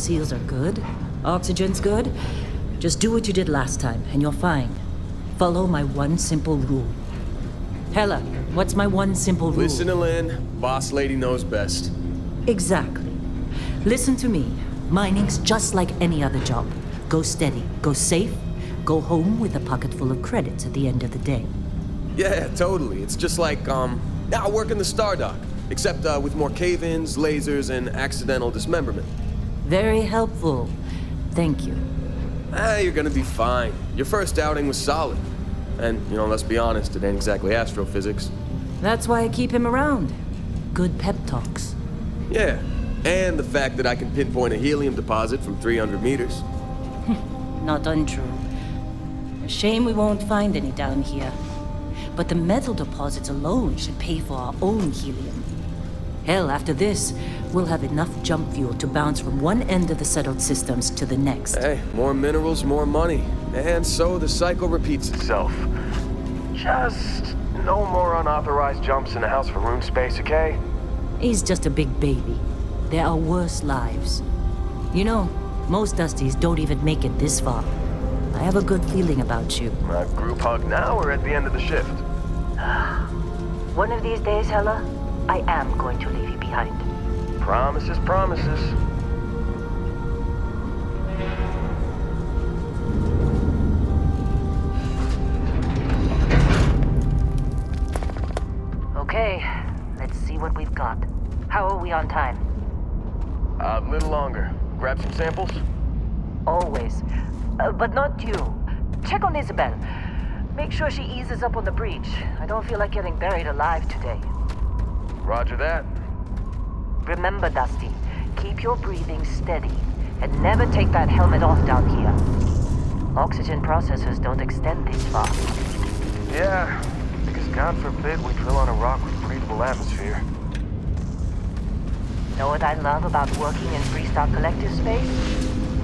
seals are good. Oxygen's good. Just do what you did last time, and you're fine. Follow my one simple rule. Hella, what's my one simple rule? Listen to Lynn. Boss lady knows best. Exactly. Listen to me. Mining's just like any other job. Go steady, go safe, go home with a pocket full of credits at the end of the day. Yeah, totally. It's just like, I work in the Star Dock. Except with more cave-ins, lasers, and accidental dismemberment. Very helpful. Thank you. You're gonna be fine. Your first outing was solid. And, let's be honest, it ain't exactly astrophysics. That's why I keep him around. Good pep talks. Yeah, and the fact that I can pinpoint a helium deposit from 300 meters. Not untrue. A shame we won't find any down here. But the metal deposits alone should pay for our own helium. Hell, after this, we'll have enough jump fuel to bounce from one end of the settled systems to the next. Hey, more minerals, more money. And so the cycle repeats itself. Just no more unauthorized jumps in the house for room space, okay? He's just a big baby. There are worse lives. Most Dusties don't even make it this far. I have a good feeling about you. A group hug now or at the end of the shift? One of these days, Hella, I am going to leave you behind. Promises, promises. Okay, let's see what we've got. How are we on time? A little longer. Grab some samples? Always. But not you. Check on Isabel. Make sure she eases up on the breach. I don't feel like getting buried alive today. Roger that. Remember, Dusty, keep your breathing steady and never take that helmet off down here. Oxygen processors don't extend this far. Yeah, because God forbid we drill on a rock with breathable atmosphere. Know what I love about working in Freestar Collective space?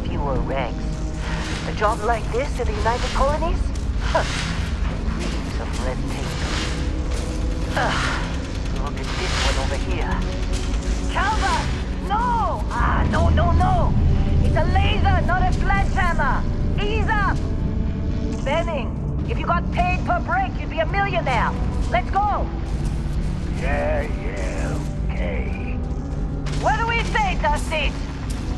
Fewer regs. A job like this in the United Colonies? Reams of red tape. Look at this one over here. Calvert! No! No! It's a laser, not a sledgehammer! Ease up! Benning, if you got paid per break, you'd be a millionaire. Let's go! Yeah, okay. What do we say, Dusty?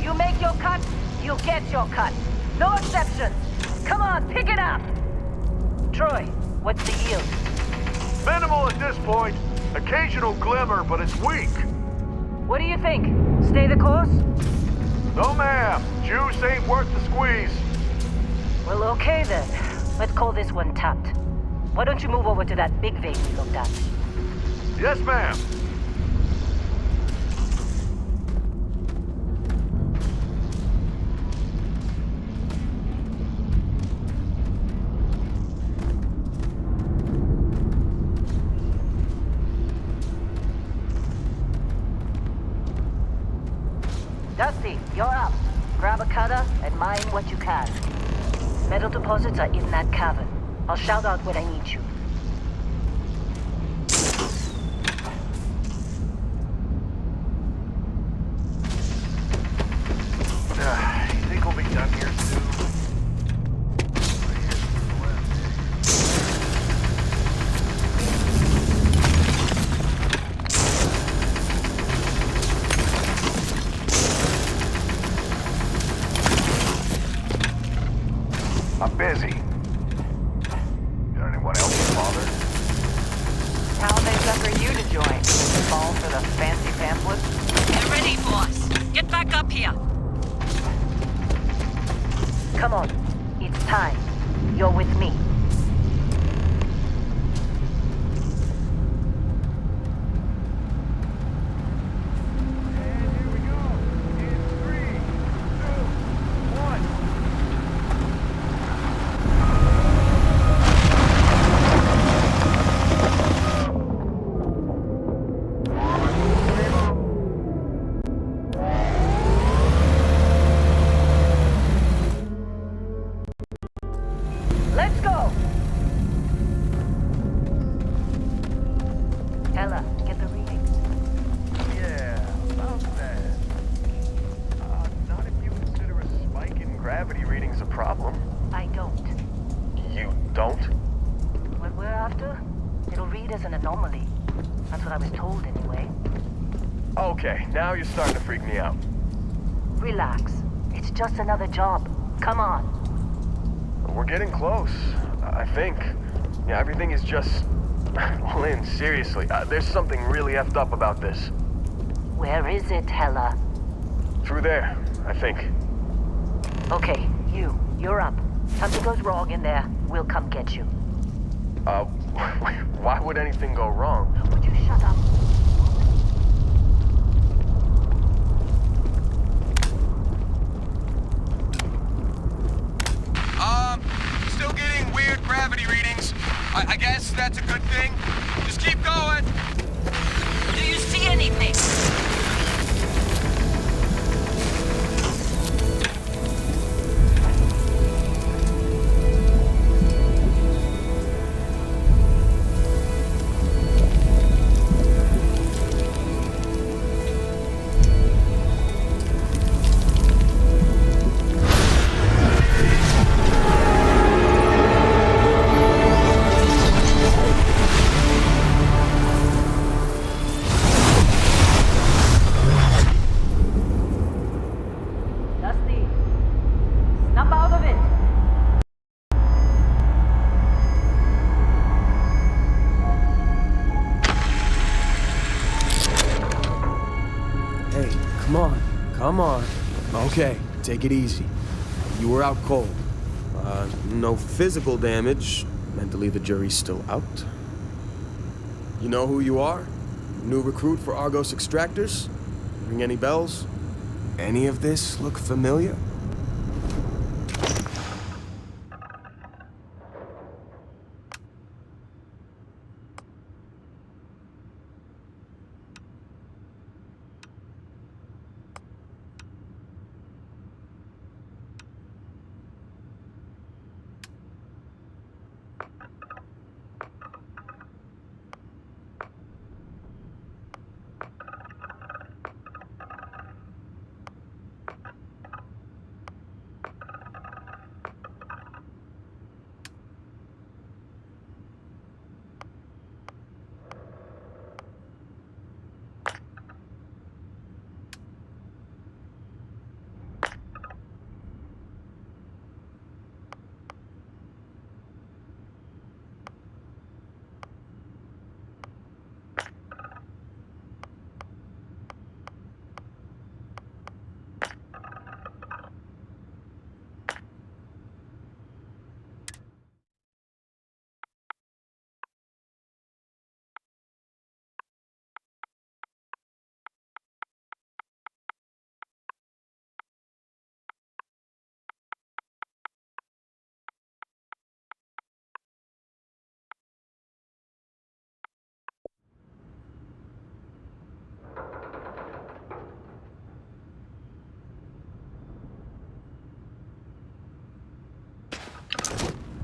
You make your cut, you get your cut. No exceptions. Come on, pick it up. Troy, what's the yield? Minimal at this point. Occasional glimmer, but it's weak. What do you think? Stay the course? No, ma'am. Juice ain't worth the squeeze. Well, okay then. Let's call this one tapped. Why don't you move over to that big vein we looked at? Yes, ma'am. Dusty, you're up. Grab a cutter and mine what you can. Metal deposits are in that cavern. I'll shout out when I need you. You think we'll be done here soon? I'm busy. Got anyone else to bother? How they sucker you to join? Fall for the fancy pamphlet? Get ready, boss. Get back up here. Come on. It's time. You're with me. Let's go! read as an anomaly. That's what I was told anyway. Okay, now you're starting to freak me out. Relax. It's just another job. Come on. We're getting close, I think. Yeah, everything is just... Lynn, seriously, there's something really effed up about this. Where is it, Hella? Through there, I think. Okay, you're up. Something goes wrong in there, we'll come get you. Why would anything go wrong? Would you shut up? Still getting weird gravity readings. I guess that's a good thing. Just keep going. Do you see anything? Come on. Okay, take it easy. You were out cold. No physical damage. Mentally, the jury's still out. You know who you are? New recruit for Argos Extractors? Ring any bells? Any of this look familiar?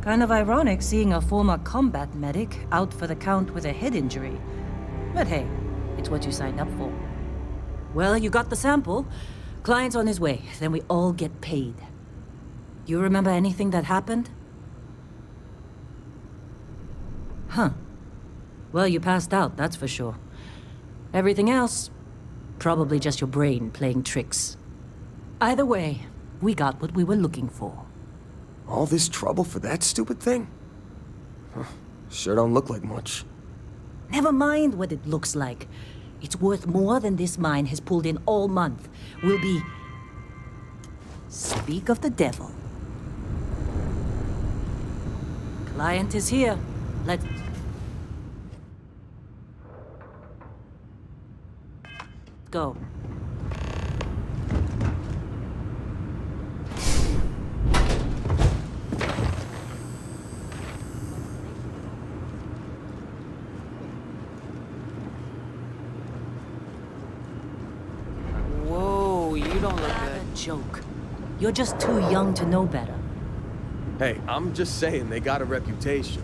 Kind of ironic seeing a former combat medic out for the count with a head injury. But hey, it's what you signed up for. Well, you got the sample. Client's on his way, then we all get paid. You remember anything that happened? Huh. Well, you passed out, that's for sure. Everything else, probably just your brain playing tricks. Either way, we got what we were looking for. All this trouble for that stupid thing? Huh. Sure don't look like much. Never mind what it looks like. It's worth more than this mine has pulled in all month. We'll be... Speak of the devil. Client is here. Let's... go. Joke. You're just too young to know better. Hey, I'm just saying they got a reputation.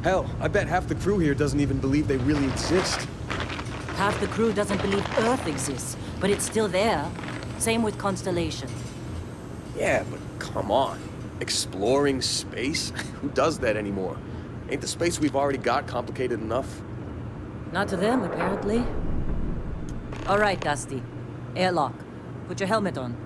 Hell, I bet half the crew here doesn't even believe they really exist. Half the crew doesn't believe Earth exists, but it's still there. Same with Constellation. Yeah, but come on. Exploring space? Who does that anymore? Ain't the space we've already got complicated enough? Not to them, apparently. All right, Dusty. Airlock. Put your helmet on.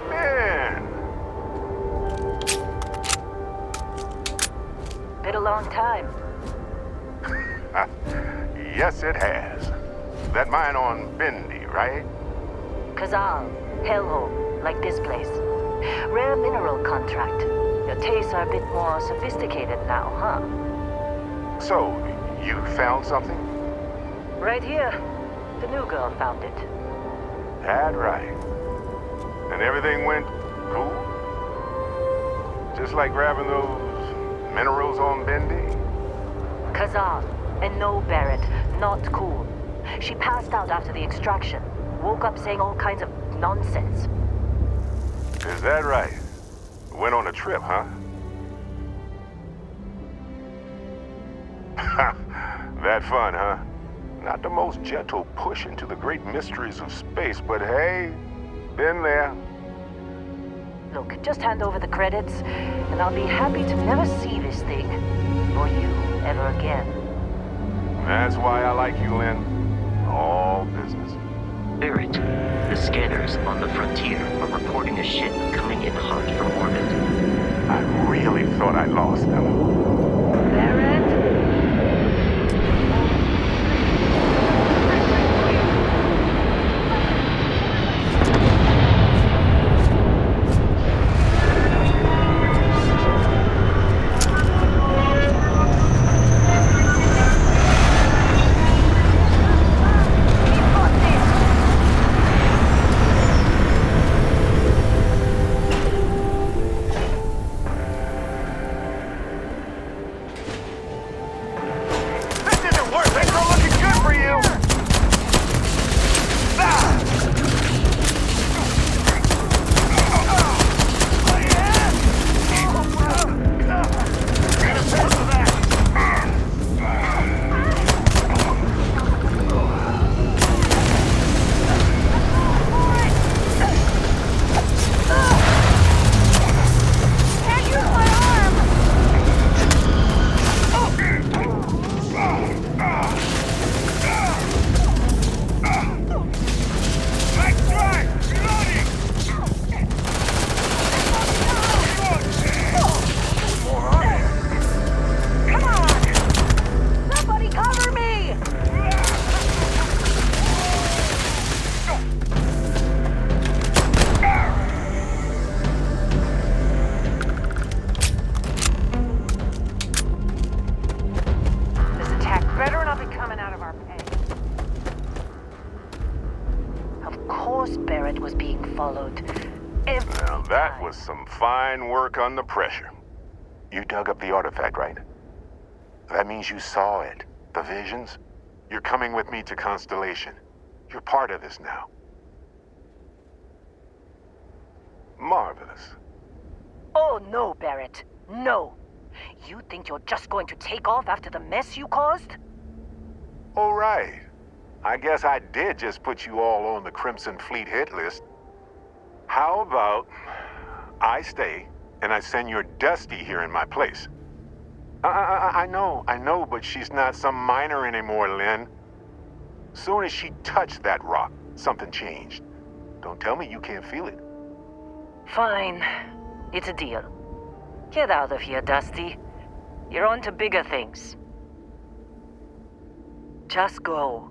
Man! Been a long time. Yes, it has. That mine on Bendy, right? Kazal, hellhole, like this place. Rare mineral contract. Your tastes are a bit more sophisticated now, huh? So, you found something? Right here. The new girl found it. That right. And everything went cool? Just like grabbing those minerals on Bendy? Kazal, and no Barrett, not cool. She passed out after the extraction. Woke up saying all kinds of nonsense. Is that right? Went on a trip, huh? That fun, huh? Not the most gentle push into the great mysteries of space, but hey, been there. Look, just hand over the credits, and I'll be happy to never see this thing, or you, ever again. That's why I like you, Lynn. All business. Barrett, the scanners on the frontier are reporting a ship coming in hot from orbit. I really thought I lost them. Barrett? course Barrett was being followed. Every Now that time. was some fine work under pressure. You dug up the artifact, right? That means you saw it. The visions? You're coming with me to Constellation. You're part of this now. Marvelous. Oh no, Barrett. No. You think you're just going to take off after the mess you caused? All right. I guess I did just put you all on the Crimson Fleet hit list. How about I stay and I send your Dusty here in my place? I know, but she's not some miner anymore, Lynn. Soon as she touched that rock, something changed. Don't tell me you can't feel it. Fine. It's a deal. Get out of here, Dusty. You're on to bigger things. Just go.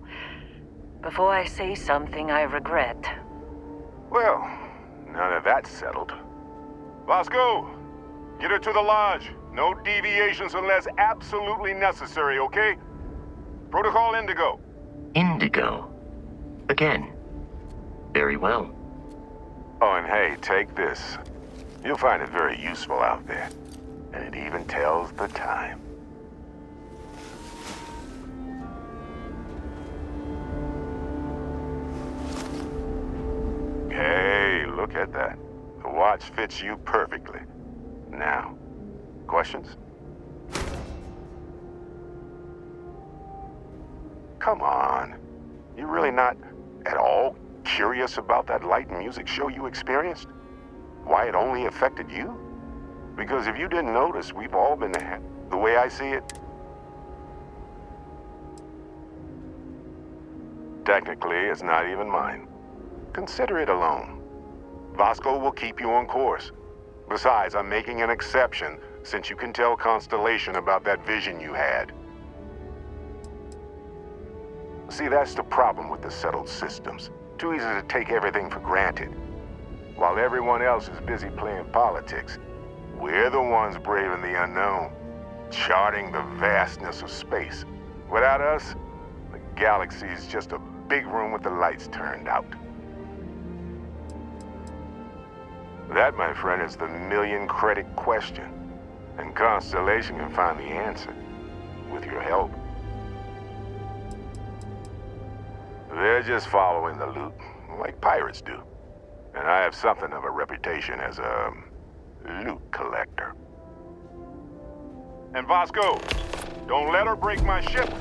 Before I say something I regret. Well, now that that's settled. Vasco, get her to the lodge. No deviations unless absolutely necessary, okay? Protocol Indigo. Indigo. Again. Very well. Oh, and hey, take this. You'll find it very useful out there. And it even tells the time. Hey, look at that. The watch fits you perfectly. Now, questions? Come on. You really not at all curious about that light and music show you experienced? Why it only affected you? Because if you didn't notice, we've all been ahead. The way I see it. Technically, it's not even mine. Consider it alone. Vasco will keep you on course. Besides, I'm making an exception since you can tell Constellation about that vision you had. See, that's the problem with the settled systems. Too easy to take everything for granted. While everyone else is busy playing politics, we're the ones braving the unknown, charting the vastness of space. Without us, the galaxy is just a big room with the lights turned out. That, my friend, is the million-credit question. And Constellation can find the answer, with your help. They're just following the loot, like pirates do. And I have something of a reputation as a loot collector. And Vasco, don't let her break my ship.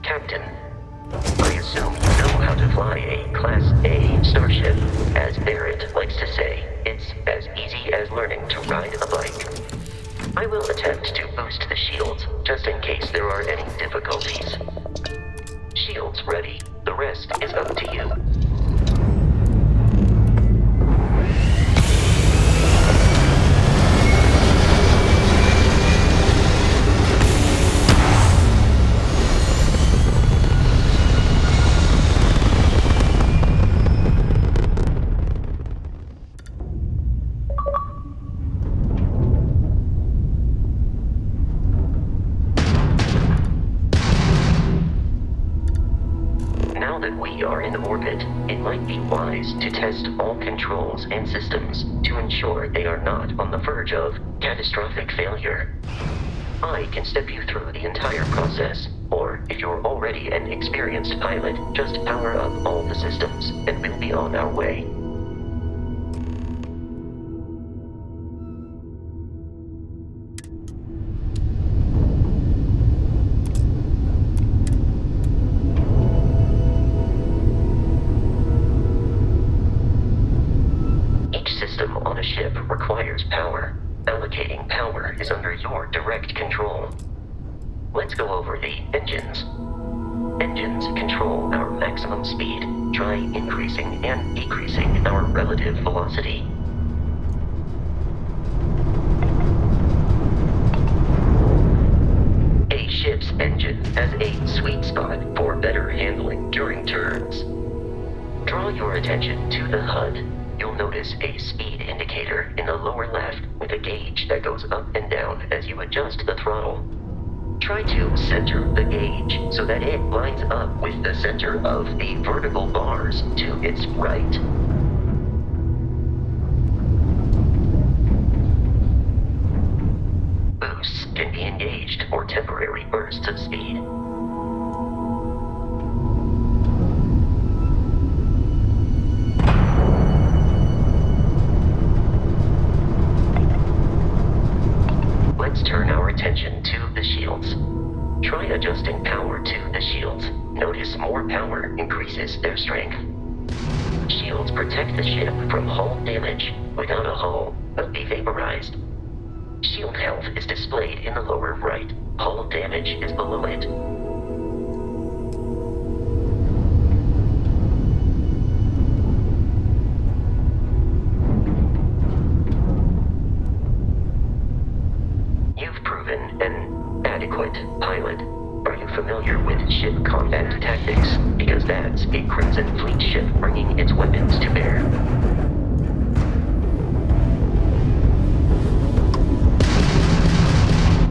Captain, I assume you know how to fly a Class A starship. As Barrett likes to say, it's as easy as learning to ride a bike. I will attempt to boost the shields, just in case there are any difficulties. Shields ready. The rest is up to you. Now that we are in orbit, it might be wise to test all controls and systems to ensure they are not on the verge of catastrophic failure. I can step you through the entire process, or if you're already an experienced pilot, just power up all the systems, and we'll be on our way. Each system on a ship requires power. Allocating power is under your direct control. Let's go over the engines. Engines control our maximum speed. Try increasing and decreasing our relative velocity. A ship's engine has a sweet spot for better handling during turns. Draw your attention to the HUD. You'll notice a speed indicator in the lower left with a gauge that goes up and down as you adjust the throttle. Try to center the gauge so that it lines up with the center of the vertical bars to its right. Boosts can be engaged for temporary bursts of speed. Let's turn our attention to the shields. Try adjusting power to the shields. Notice more power increases their strength. Shields protect the ship from hull damage. Without a hull, will be vaporized. Shield health is displayed in the lower right. Hull damage is below it. You've proven an adequate pilot. Are you familiar with ship combat tactics? Because that's a Crimson Fleet ship bringing its weapons to bear.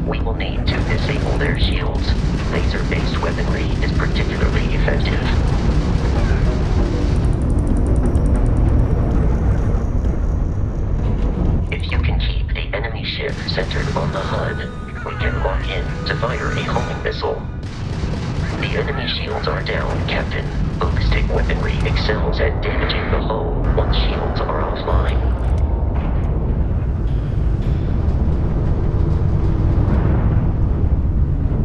We will need to disable their shields. Laser-based weaponry is particularly effective. If you can keep the enemy ship centered on the HUD, we can lock in to fire a homing missile. The enemy shields are down, Captain. Ballistic weaponry excels at damaging the hull once shields are offline.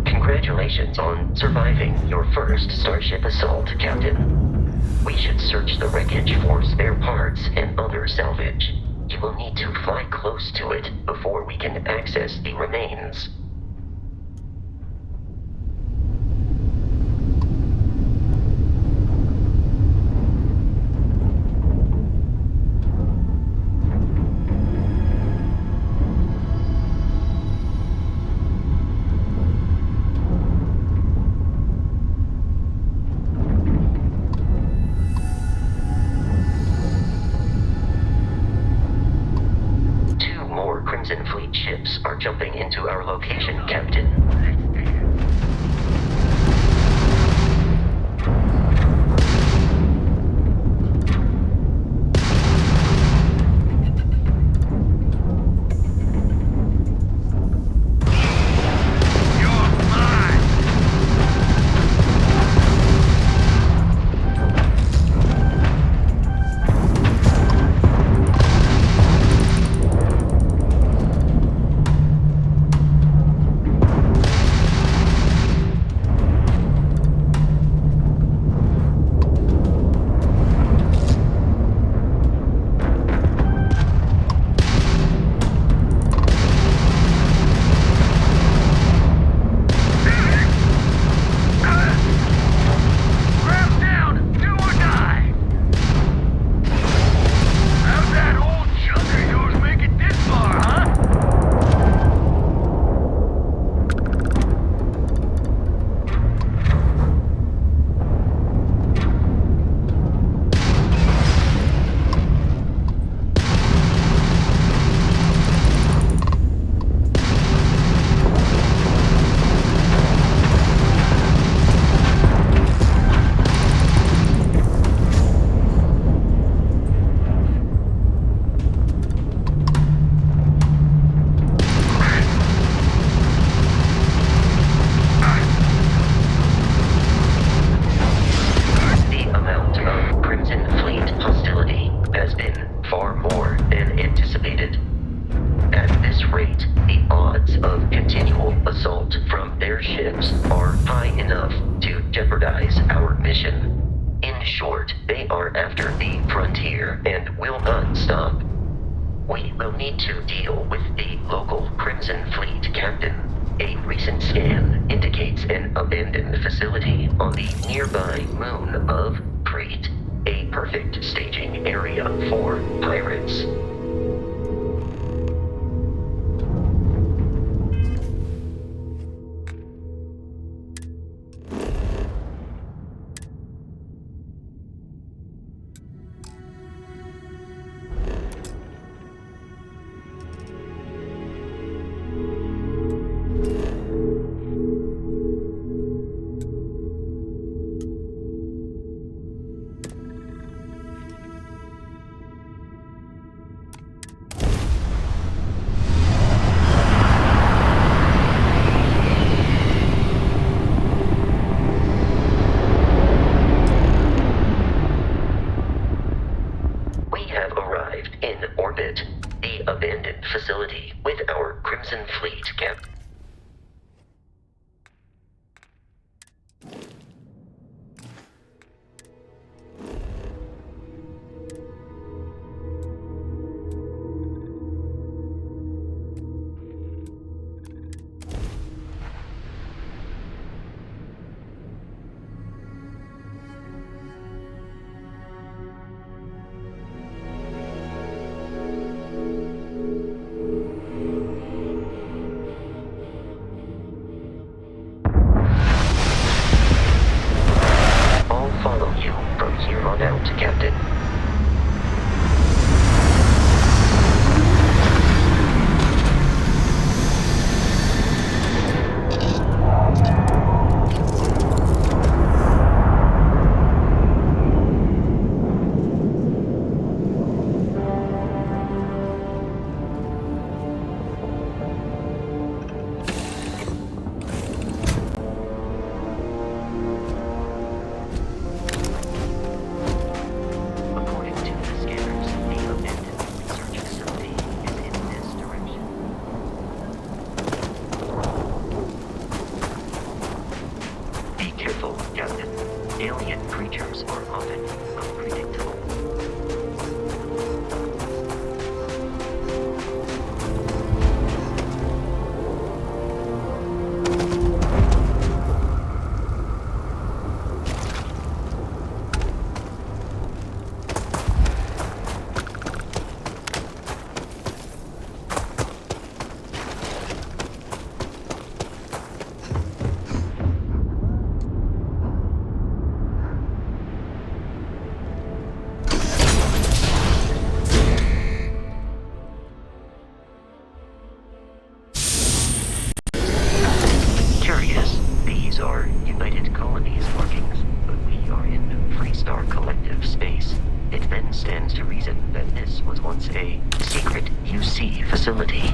Congratulations on surviving your first Starship assault, Captain. We should search the wreckage for spare parts and other salvage. You will need to fly close to it before we can access the remains. Crimson Fleet ships are jumping into our location, Captain. In short, they are after the frontier and will not stop. We will need to deal with the local Crimson Fleet captain. A recent scan indicates an abandoned facility on the nearby moon of Crete, a perfect staging area for pirates. Facility with our Crimson Fleet cap. Captain. Facility.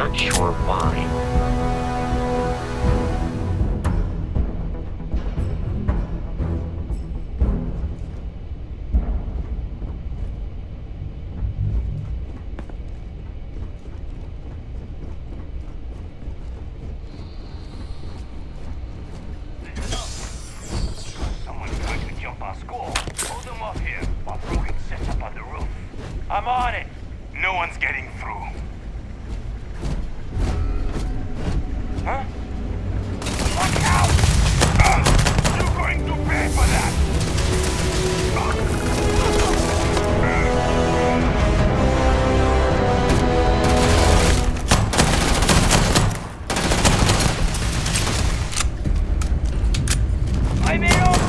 not sure why. Someone's trying to jump our score. Hold them off here while Brogan sets up on the roof. I'm on it. No one's getting through. Huh? Look out! You're going to pay for that! I made all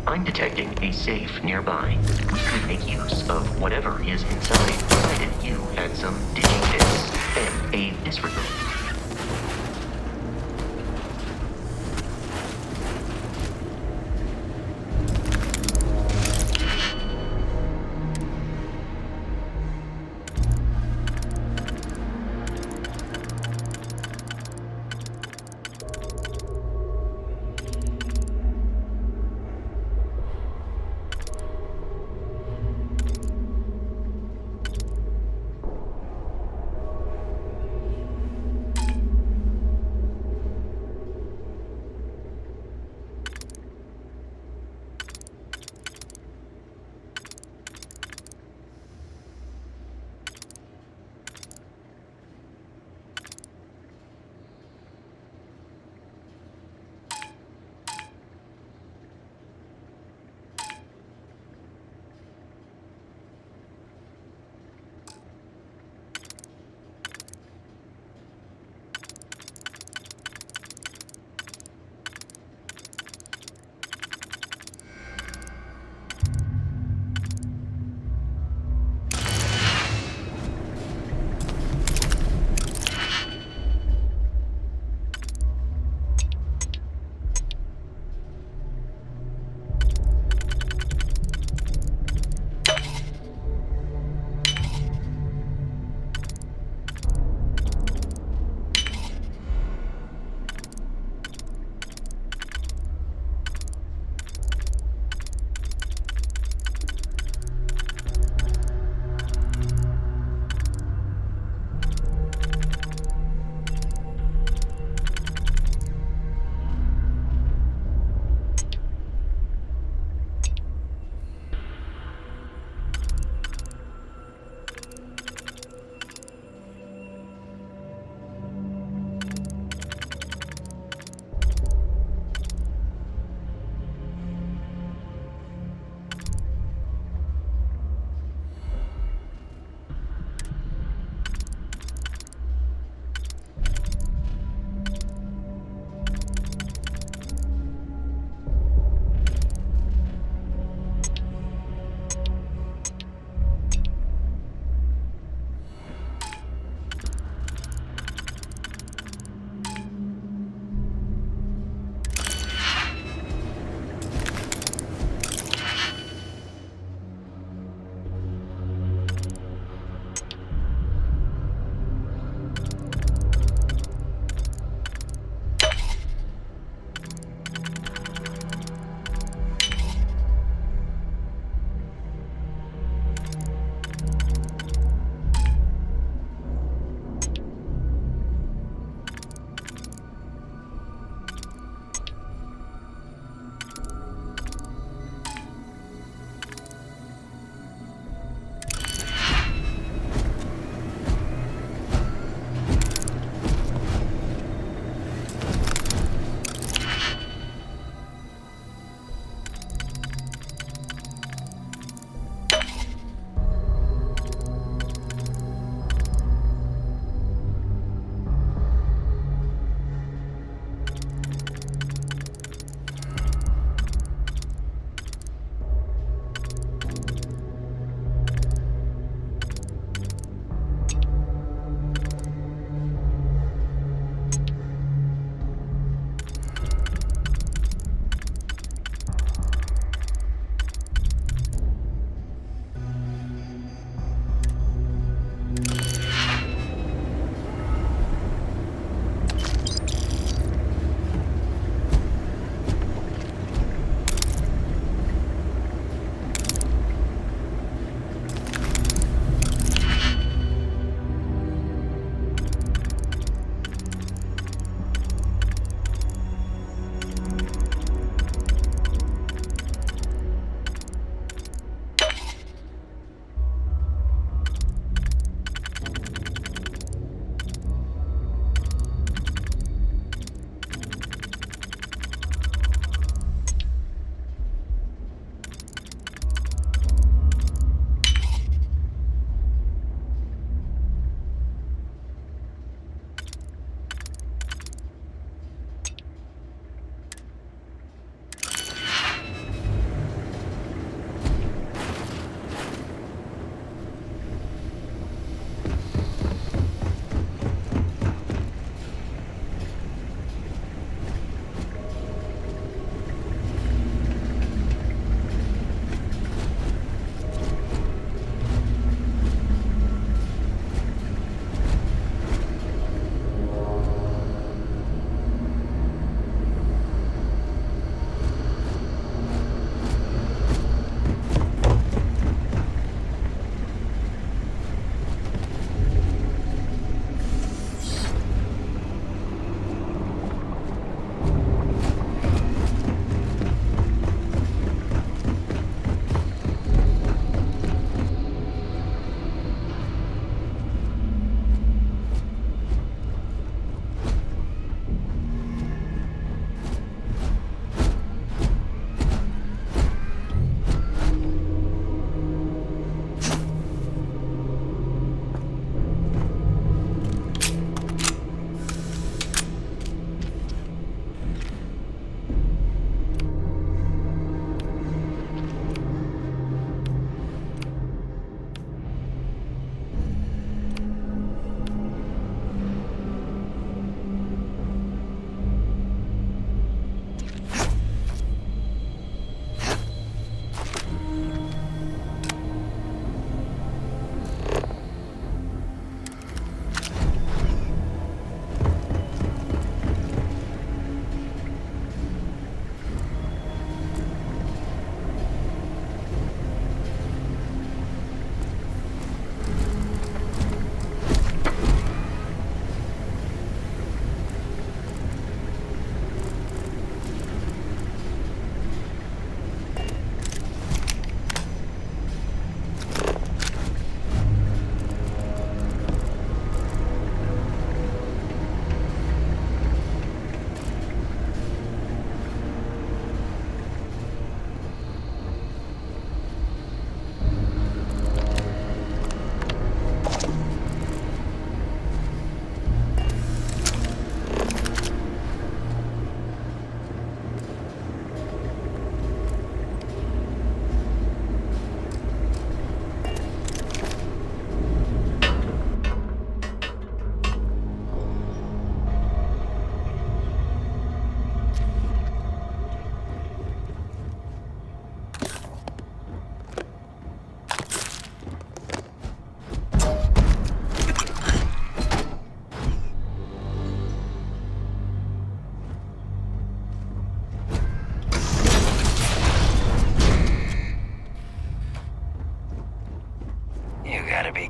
I'm detecting a safe nearby. We could make use of whatever is inside, provided you had some digibits and a disregard.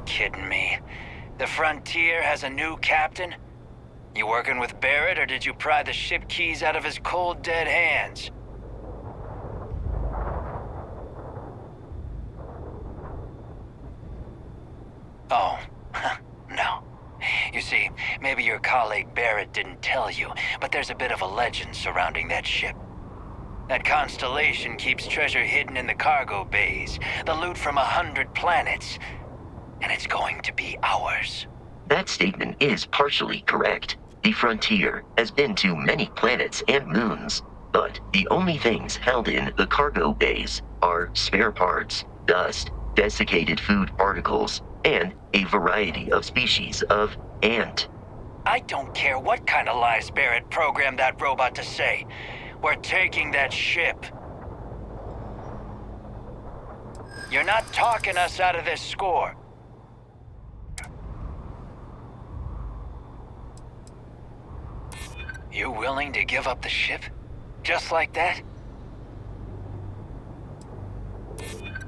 kidding me? The Frontier has a new captain? You working with Barrett, or did you pry the ship keys out of his cold, dead hands? Oh, no. You see, maybe your colleague Barrett didn't tell you, but there's a bit of a legend surrounding that ship. That constellation keeps treasure hidden in the cargo bays, the loot from 100 planets, and it's going to be ours. That statement is partially correct. The Frontier has been to many planets and moons, but the only things held in the cargo bays are spare parts, dust, desiccated food particles, and a variety of species of ant. I don't care what kind of lies Barrett programmed that robot to say. We're taking that ship. You're not talking us out of this score. You willing to give up the ship? Just like that?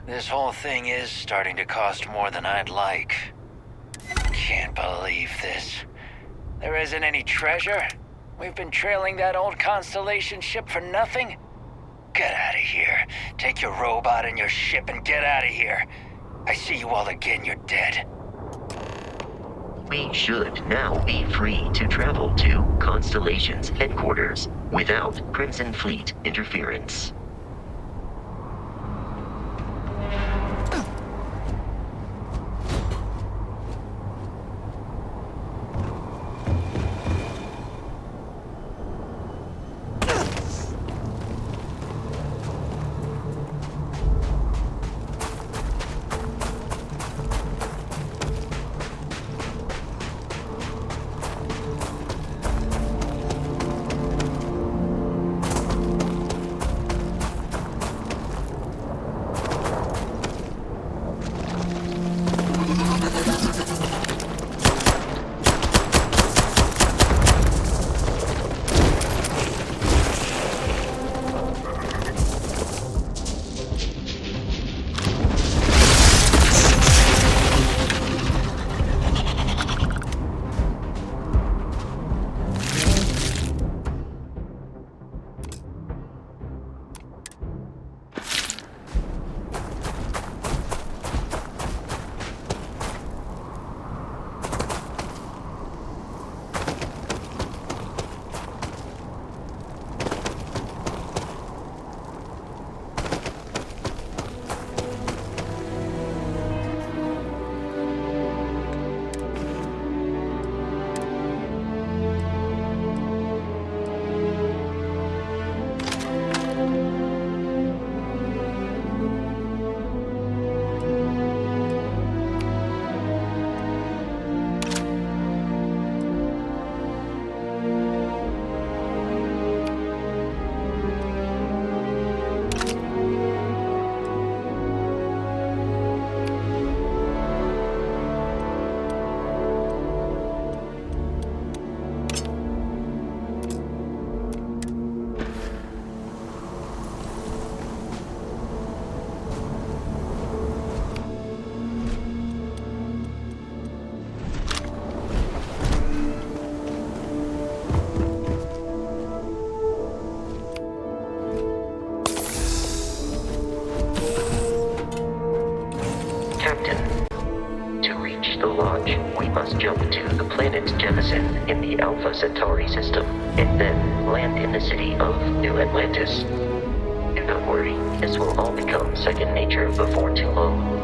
This whole thing is starting to cost more than I'd like. Can't believe this. There isn't any treasure? We've been trailing that old Constellation ship for nothing? Get out of here. Take your robot and your ship and get out of here. I see you all again, you're dead. We should now be free to travel to Constellation's headquarters without Crimson Fleet interference. Jump to the planet Jemison in the Alpha Centauri system, and then land in the city of New Atlantis. Do not worry, this will all become second nature before too long.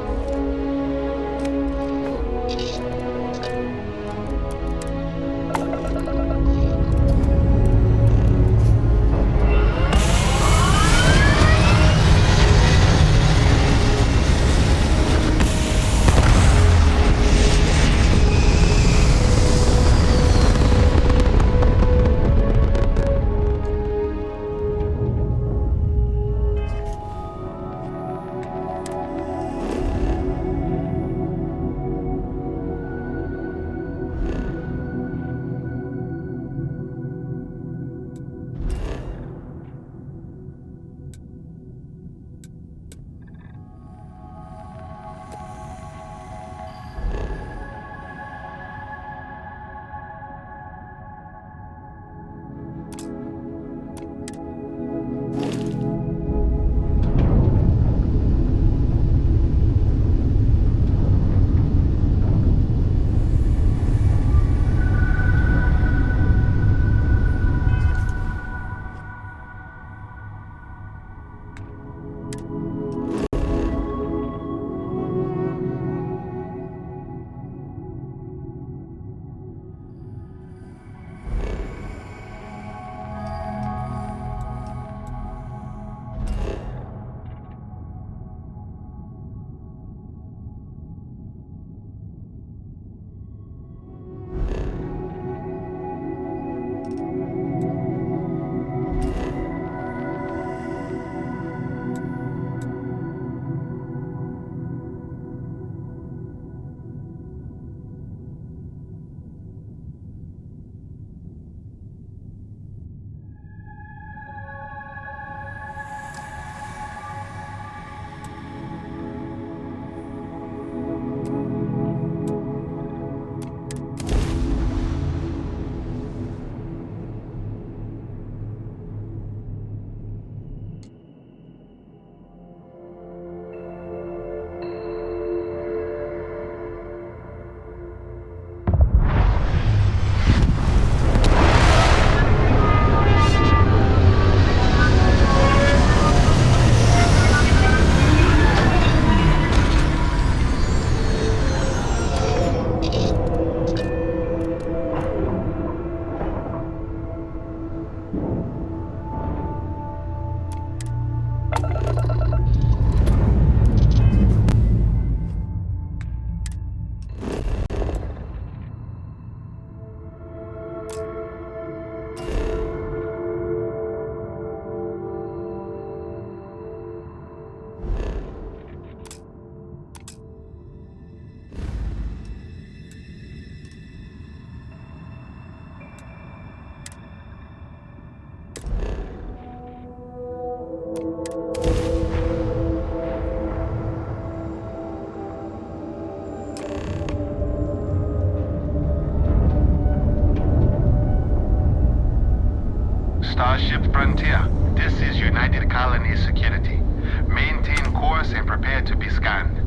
colony security. Maintain course and prepare to be scanned.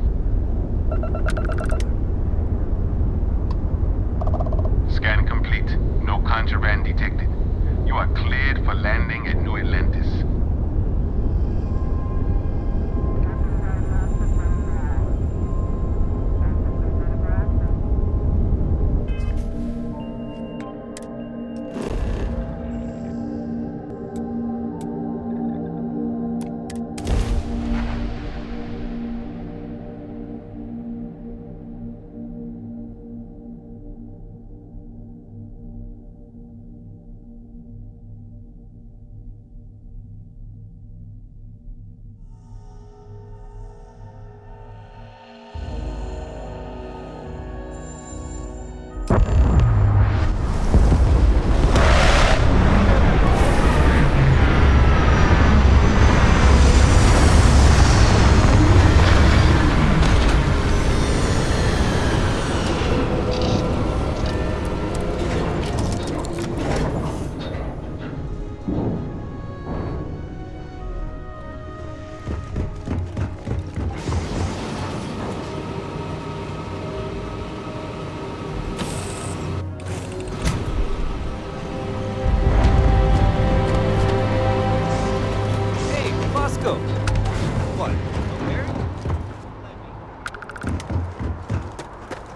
Scan complete. No contraband detected. You are cleared for landing at New Atlantis.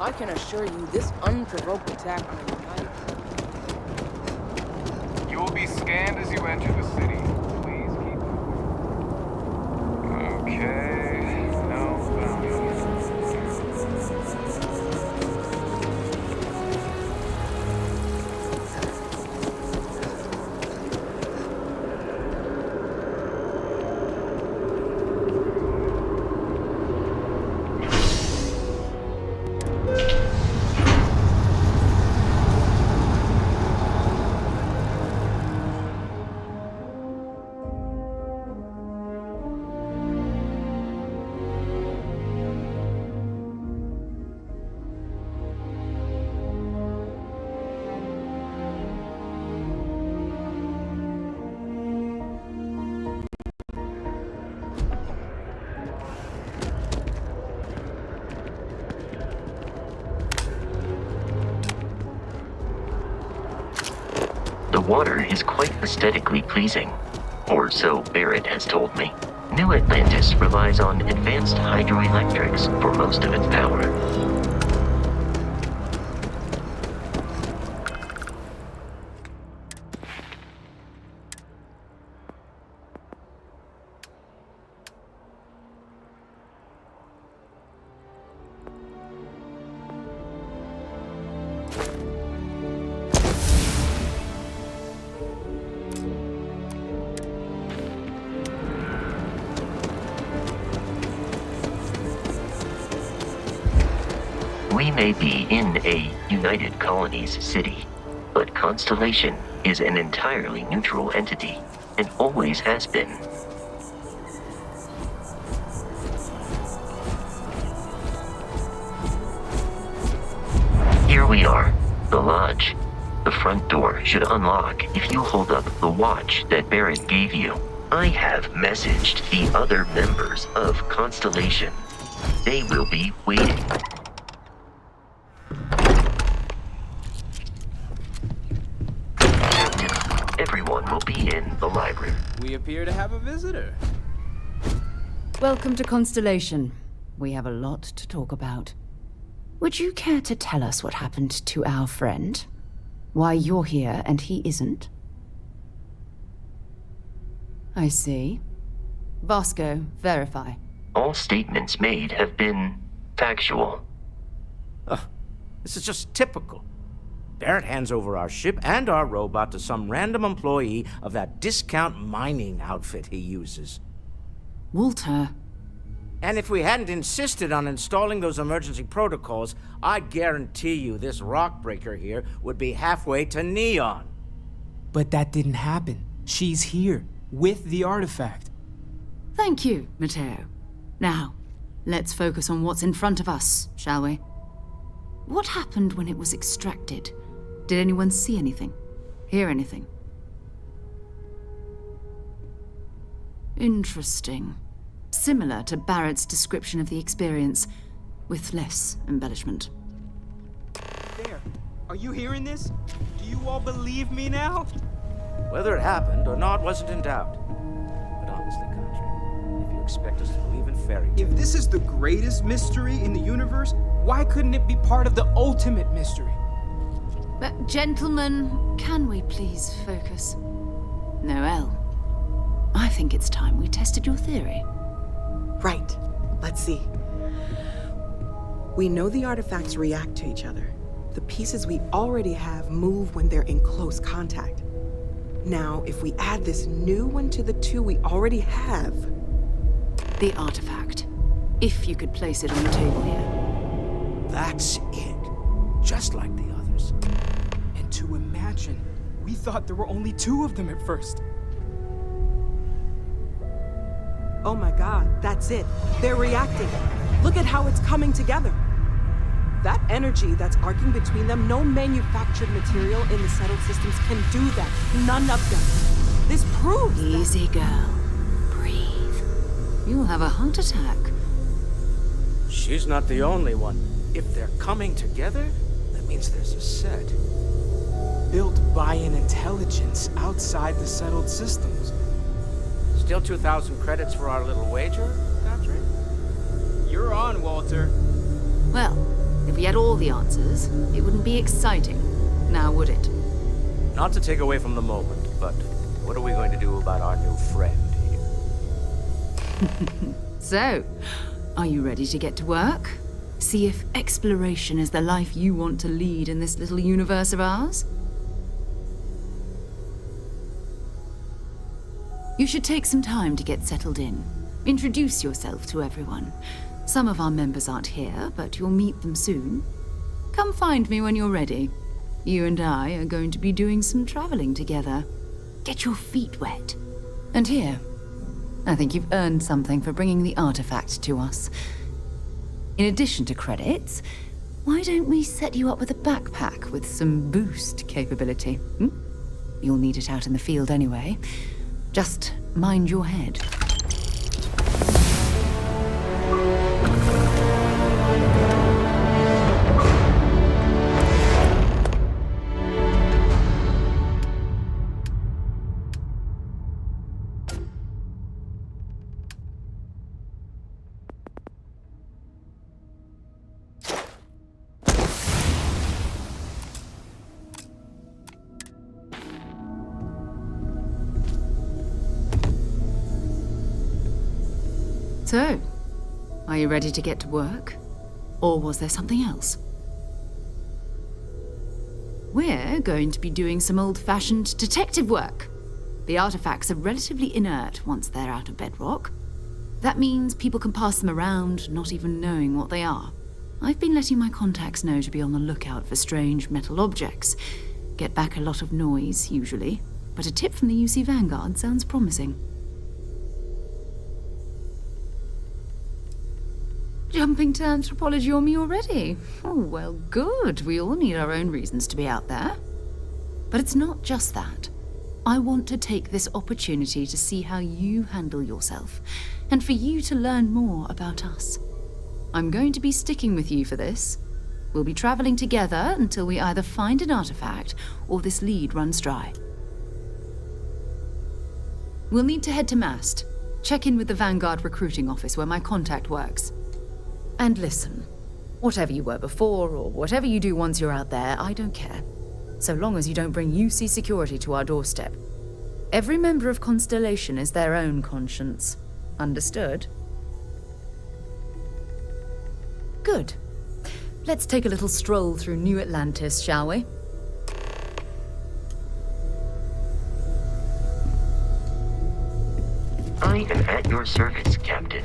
I can assure you this unprovoked attack on a United... You will be scanned as you enter the city. Please keep... Okay... No bounty. The water is quite aesthetically pleasing, or so Barrett has told me. New Atlantis relies on advanced hydroelectrics for most of its power. We may be in a United Colonies city, but Constellation is an entirely neutral entity, and always has been. Here we are, the lodge. The front door should unlock if you hold up the watch that Barrett gave you. I have messaged the other members of Constellation. They will be waiting. Everyone will be in the library. We appear to have a visitor. Welcome to Constellation. We have a lot to talk about. Would you care to tell us what happened to our friend? Why you're here and he isn't? I see. Vasco, verify. All statements made have been factual. This is just typical. Barrett hands over our ship and our robot to some random employee of that discount mining outfit he uses. Walter. And if we hadn't insisted on installing those emergency protocols, I guarantee you this rock breaker here would be halfway to Neon. But that didn't happen. She's here, with the artifact. Thank you, Matteo. Now, let's focus on what's in front of us, shall we? What happened when it was extracted? Did anyone see anything? Hear anything? Interesting. Similar to Barrett's description of the experience, with less embellishment. There. Are you hearing this? Do you all believe me now? Whether it happened or not wasn't in doubt. But honestly, Country, if you expect us to believe in fairy tales... If this is the greatest mystery in the universe, why couldn't it be part of the ultimate mystery? But, gentlemen, can we please focus? Noelle, I think it's time we tested your theory. Right. Let's see. We know the artifacts react to each other. The pieces we already have move when they're in close contact. Now, if we add this new one to the two we already have... The artifact. If you could place it on the table here. That's it. Just like the others. And to imagine, we thought there were only 2 of them at first. Oh my god, that's it. They're reacting. Look at how it's coming together. That energy that's arcing between them, no manufactured material in the settled systems can do that. None of them. This proves Easy, girl. Breathe. You'll have a heart attack. She's not the only one. If they're coming together, that means there's a set. Built by an intelligence outside the settled systems. Still 2,000 credits for our little wager, Country? You're on, Walter. Well, if we had all the answers, it wouldn't be exciting, now would it? Not to take away from the moment, but what are we going to do about our new friend here? So, are you ready to get to work? See if exploration is the life you want to lead in this little universe of ours? You should take some time to get settled in. Introduce yourself to everyone. Some of our members aren't here, but you'll meet them soon. Come find me when you're ready. You and I are going to be doing some traveling together. Get your feet wet. And here, I think you've earned something for bringing the artifact to us. In addition to credits, why don't we set you up with a backpack with some boost capability? You'll need it out in the field anyway. Just mind your head. So, are you ready to get to work? Or was there something else? We're going to be doing some old-fashioned detective work. The artifacts are relatively inert once they're out of bedrock. That means people can pass them around, not even knowing what they are. I've been letting my contacts know to be on the lookout for strange metal objects. Get back a lot of noise, usually, but a tip from the UC Vanguard sounds promising. Jumping to anthropology on me already? Oh, well, good. We all need our own reasons to be out there. But it's not just that. I want to take this opportunity to see how you handle yourself, and for you to learn more about us. I'm going to be sticking with you for this. We'll be traveling together until we either find an artifact or this lead runs dry. We'll need to head to Mast. Check in with the Vanguard recruiting office where my contact works. And listen, whatever you were before, or whatever you do once you're out there, I don't care. So long as you don't bring UC security to our doorstep. Every member of Constellation is their own conscience. Understood? Good. Let's take a little stroll through New Atlantis, shall we? I am at your service, Captain.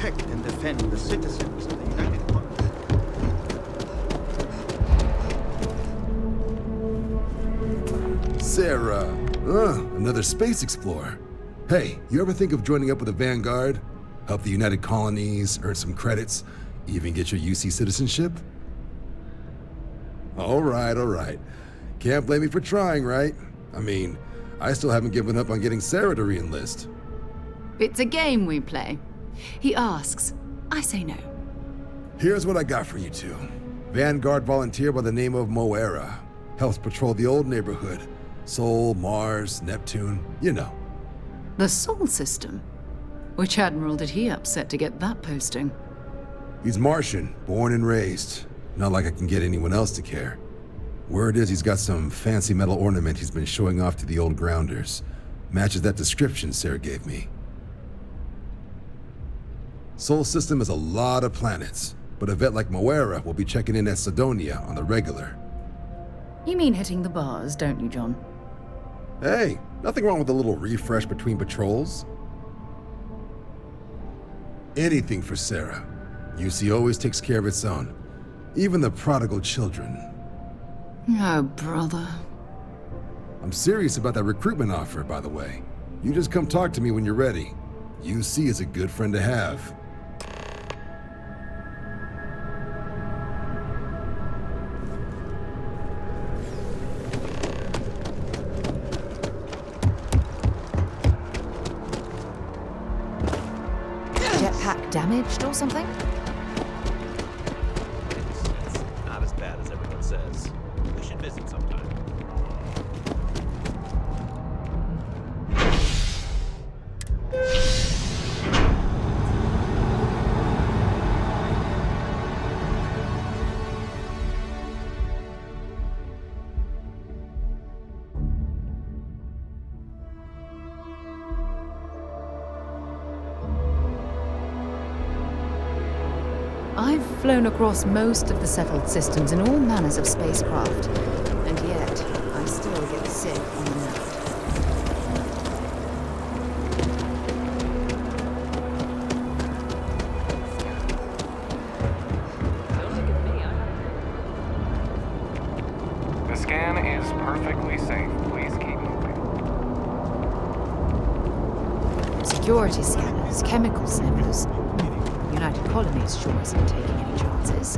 protect and defend the citizens of the United Kingdom. Sarah, another space explorer. Hey, you ever think of joining up with the Vanguard? Help the United Colonies, earn some credits, even get your UC citizenship? All right. Can't blame me for trying, right? I mean, I still haven't given up on getting Sarah to re-enlist. It's a game we play. He asks, I say no. Here's what I got for you two. Vanguard volunteer by the name of Moera. Helps patrol the old neighborhood. Sol, Mars, Neptune, you know. The Sol system? Which admiral did he upset to get that posting? He's Martian, born and raised. Not like I can get anyone else to care. Word is he's got some fancy metal ornament he's been showing off to the old grounders. Matches that description Sarah gave me. Sol system has a lot of planets, but a vet like Moera will be checking in at Sidonia on the regular. You mean hitting the bars, don't you, John? Hey, nothing wrong with a little refresh between patrols. Anything for Sarah. UC always takes care of its own. Even the prodigal children. Oh, brother. I'm serious about that recruitment offer, by the way. You just come talk to me when you're ready. UC is a good friend to have. Jetpack damaged or something? It's not as bad as everyone says. We should visit sometime. I've flown across most of the settled systems in all manners of spacecraft, and yet I still get sick on the night. The scan is perfectly safe. Please keep moving. Security scanners, chemical sniffers. United Colonies sure isn't taking any chances.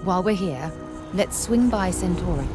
While we're here, let's swing by Centauri.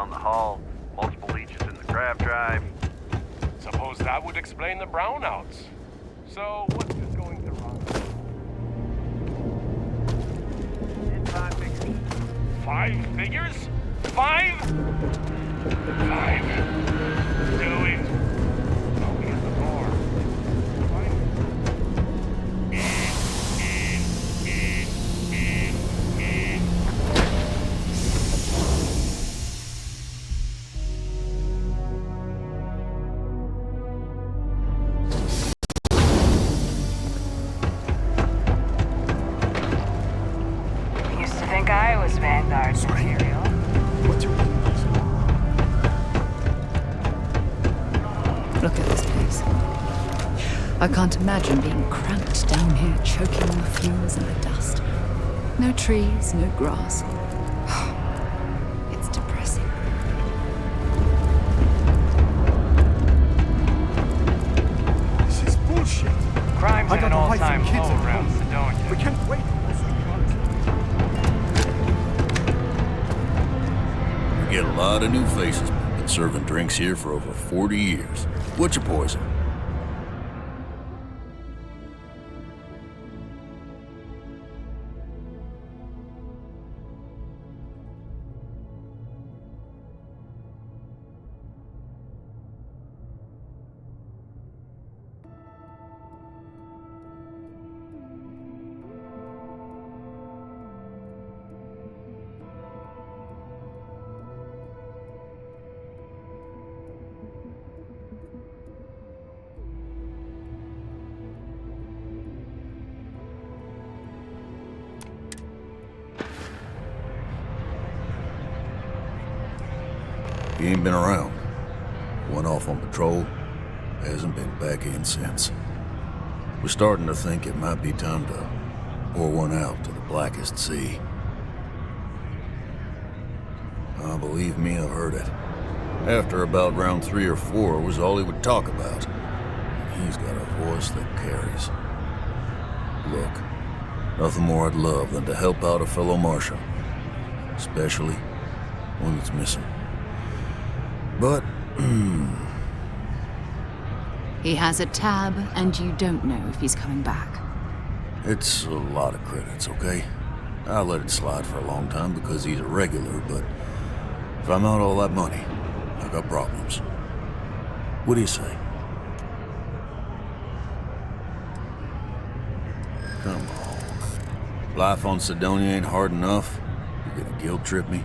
on the hull, multiple leeches in the grav drive. Suppose that would explain the brownouts. So, what's this going to run? In 5 figures. 5 figures? 5? 5. Do it. I'll be at the door. I was Vanguard's material. What's your Look at this place. I can't imagine being cramped down here, choking on the fumes and the dust. No trees, no grass. It's depressing. This is bullshit. Crime's at an all-time low around Sedona. We can't wait. Get a lot of new faces. Been serving drinks here for over 40 years. What's your poison? He ain't been around. Went off on patrol. Hasn't been back in since. We're starting to think it might be time to pour one out to the blackest sea. Believe me, I've heard it. After about round 3 or 4 was all he would talk about. And he's got a voice that carries. Look, nothing more I'd love than to help out a fellow Martian. Especially one that's missing. But, He has a tab, and you don't know if he's coming back. it's a lot of credits, okay? I'll let it slide for a long time because he's a regular, but If I'm out all that money, I got problems. What do you say? Come on. Life on Cydonia ain't hard enough. You're gonna guilt trip me?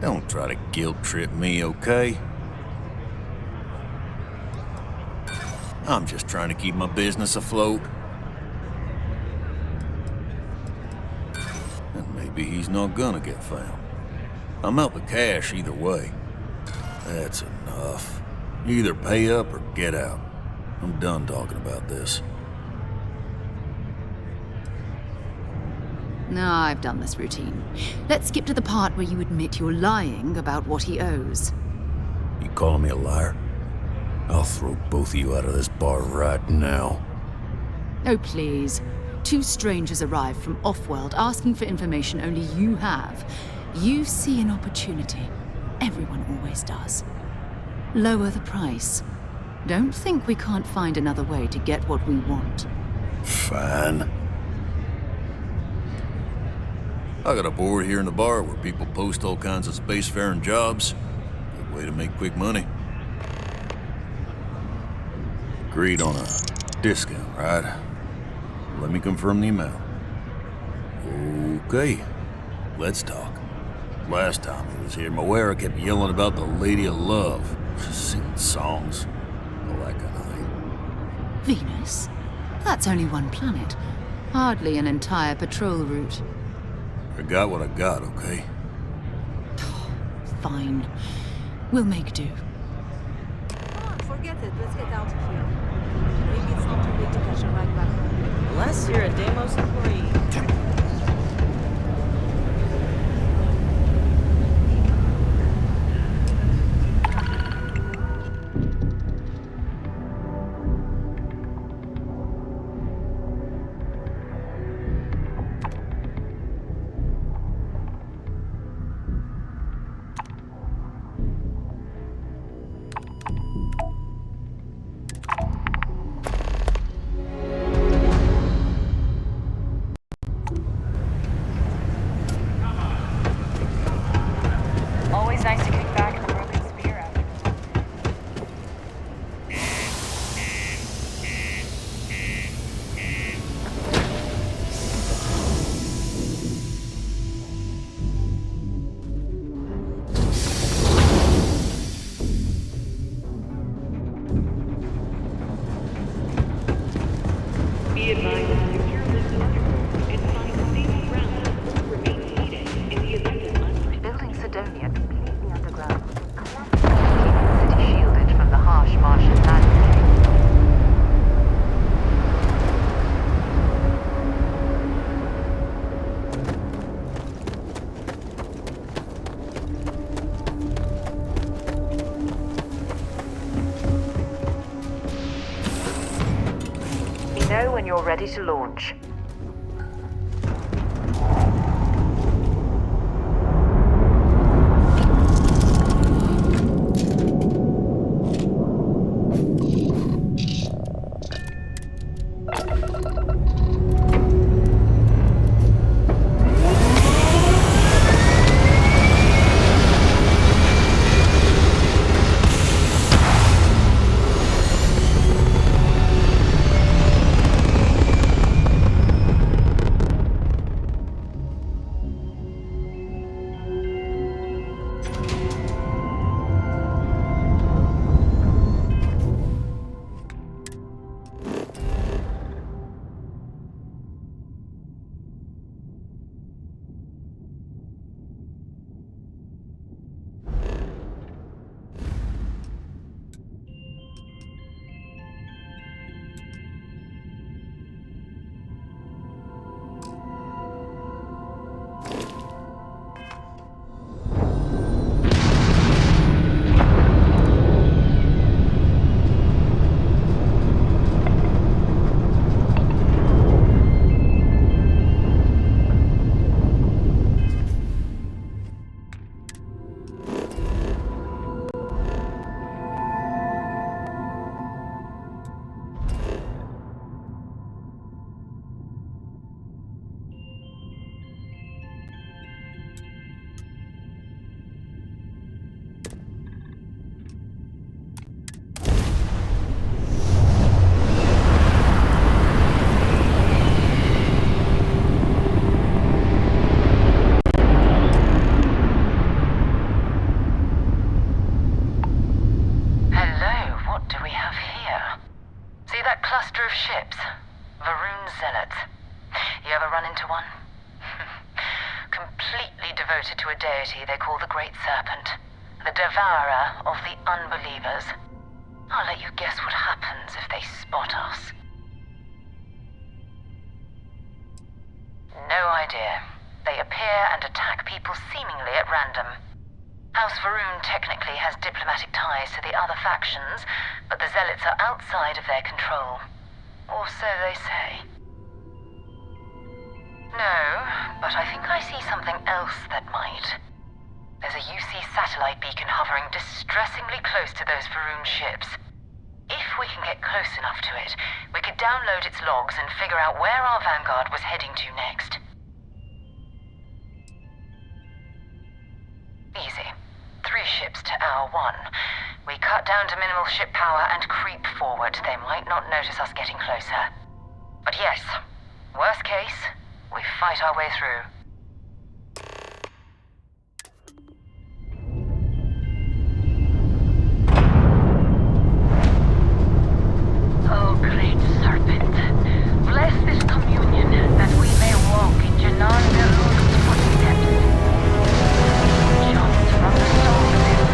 Don't try to guilt trip me, okay? I'm just trying to keep my business afloat. And maybe he's not gonna get found. I'm out the cash either way. That's enough. You either pay up or get out. I'm done talking about this. No, I've done this routine. Let's skip to the part where you admit you're lying about what he owes. You calling me a liar? I'll throw both of you out of this bar right now. Oh, please. Two strangers arrive from off-world asking for information only you have. You see an opportunity. Everyone always does. Lower the price. Don't think we can't find another way to get what we want. Fine. I got a board here in the bar where people post all kinds of spacefaring jobs. Good way to make quick money. Agreed on a discount, right? Let me confirm the amount. Okay, let's talk. Last time he was here, Moera kept yelling about the Lady of Love, singing songs, all that kind of thing. Venus? That's only one planet. Hardly an entire patrol route. I got what I got, okay? Fine. We'll make do. Come on, forget it. Let's get out of here. Maybe it's not too late to catch a ride back home. Unless you're a Deimos employee. Always nice to kick back in the broken spear after. Be advised, secure this underground and find safe ground or remain seated in the event of unforeseen. Building Cydonia completely underground. Keeping the city shielded from the harsh Martian landscape. Know when you're ready to launch. devoted to a deity they call the Great Serpent, the devourer of the unbelievers. I'll let you guess what happens if they spot us. No idea. They appear and attack people seemingly at random. House Varun technically has diplomatic ties to the other factions, but the Zealots are outside of their control. Or so they say. No, but I think I see something else that might. There's a UC satellite beacon hovering distressingly close to those Varun ships. If we can get close enough to it, we could download its logs and figure out where our vanguard was heading to next. Easy. 3 ships to our 1. We cut down to minimal ship power and creep forward. They might not notice us getting closer. But yes, worst case, we fight our way through. Oh, great serpent, bless this communion that we may walk in Janan Galur's footsteps. Jumped from the soul of his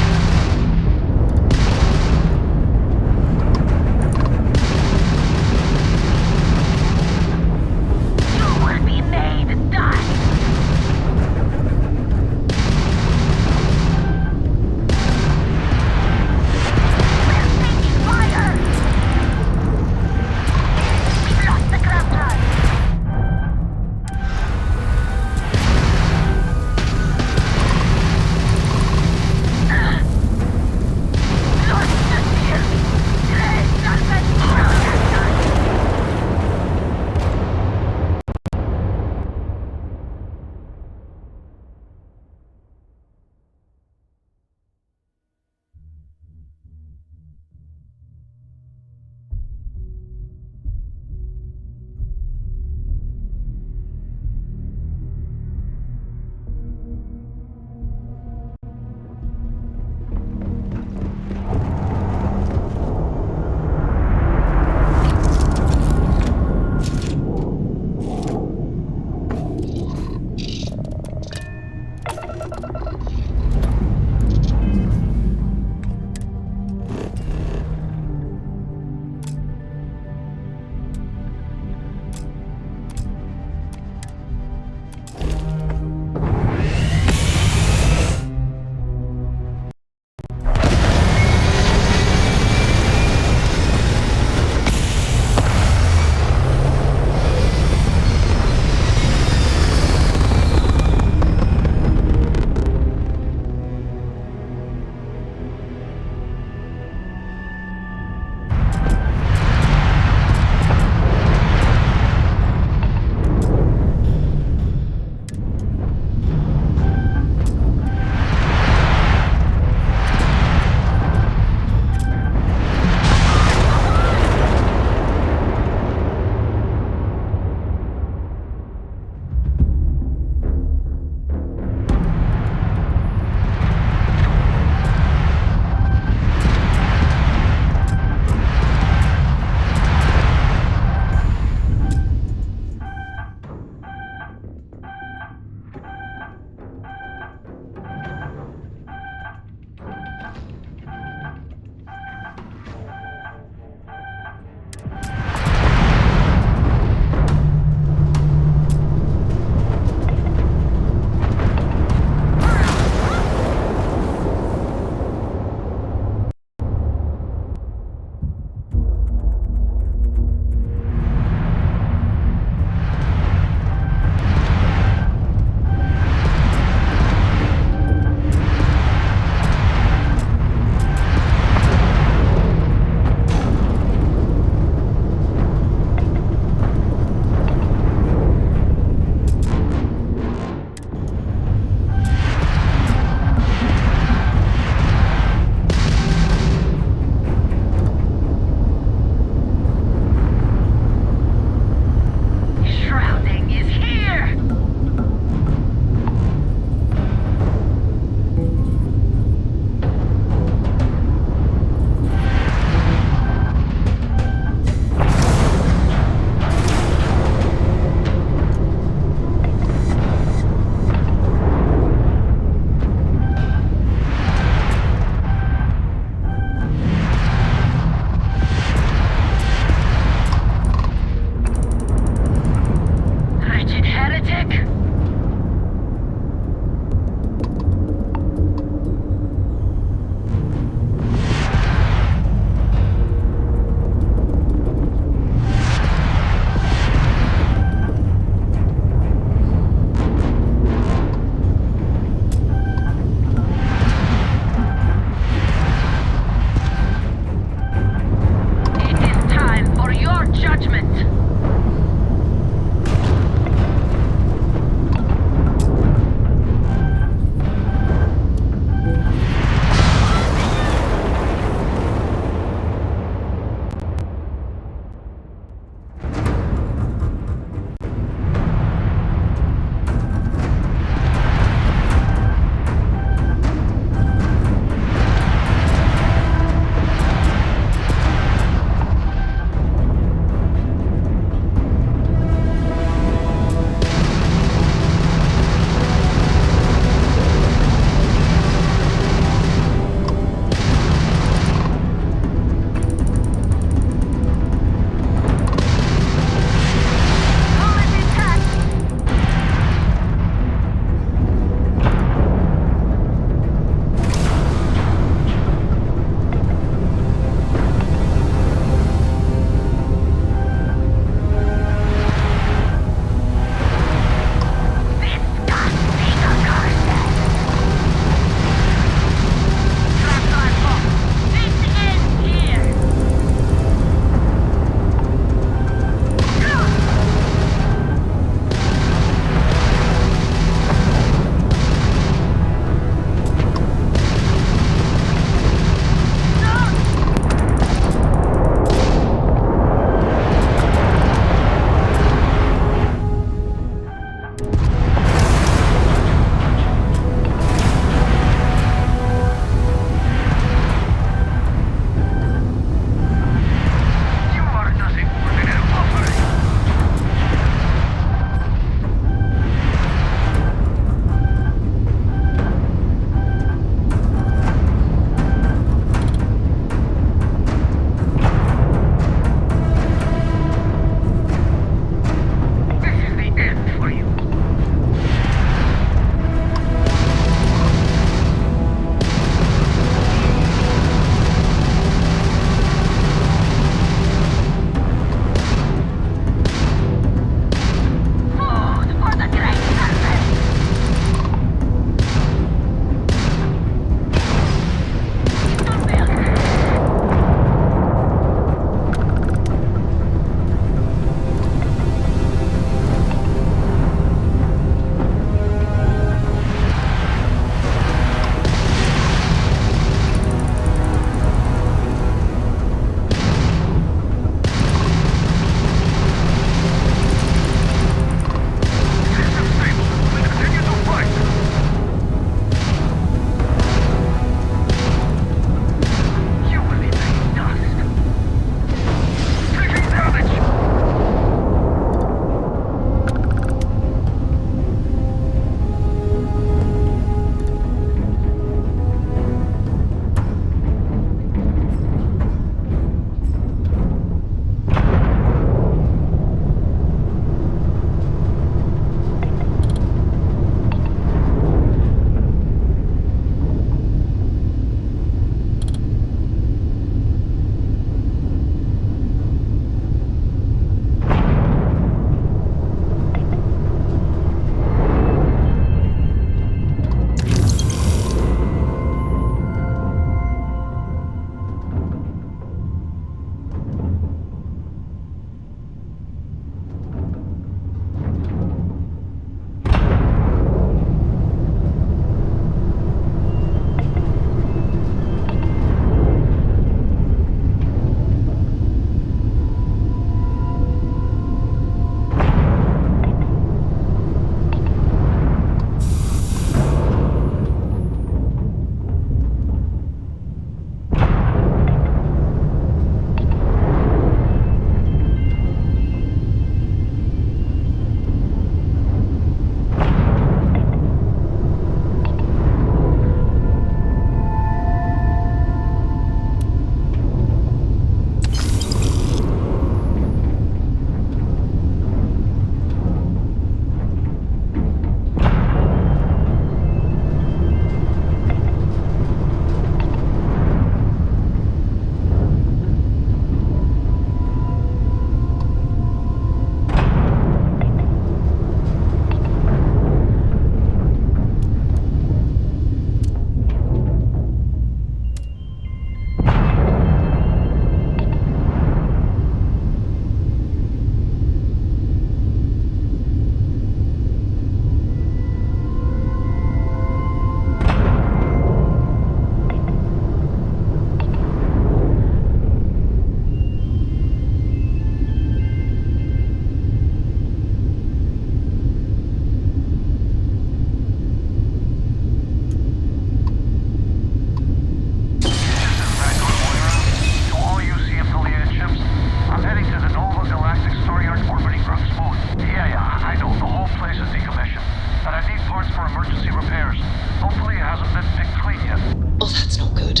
source for emergency repairs. Hopefully it hasn't been picked clean yet. Oh, that's not good.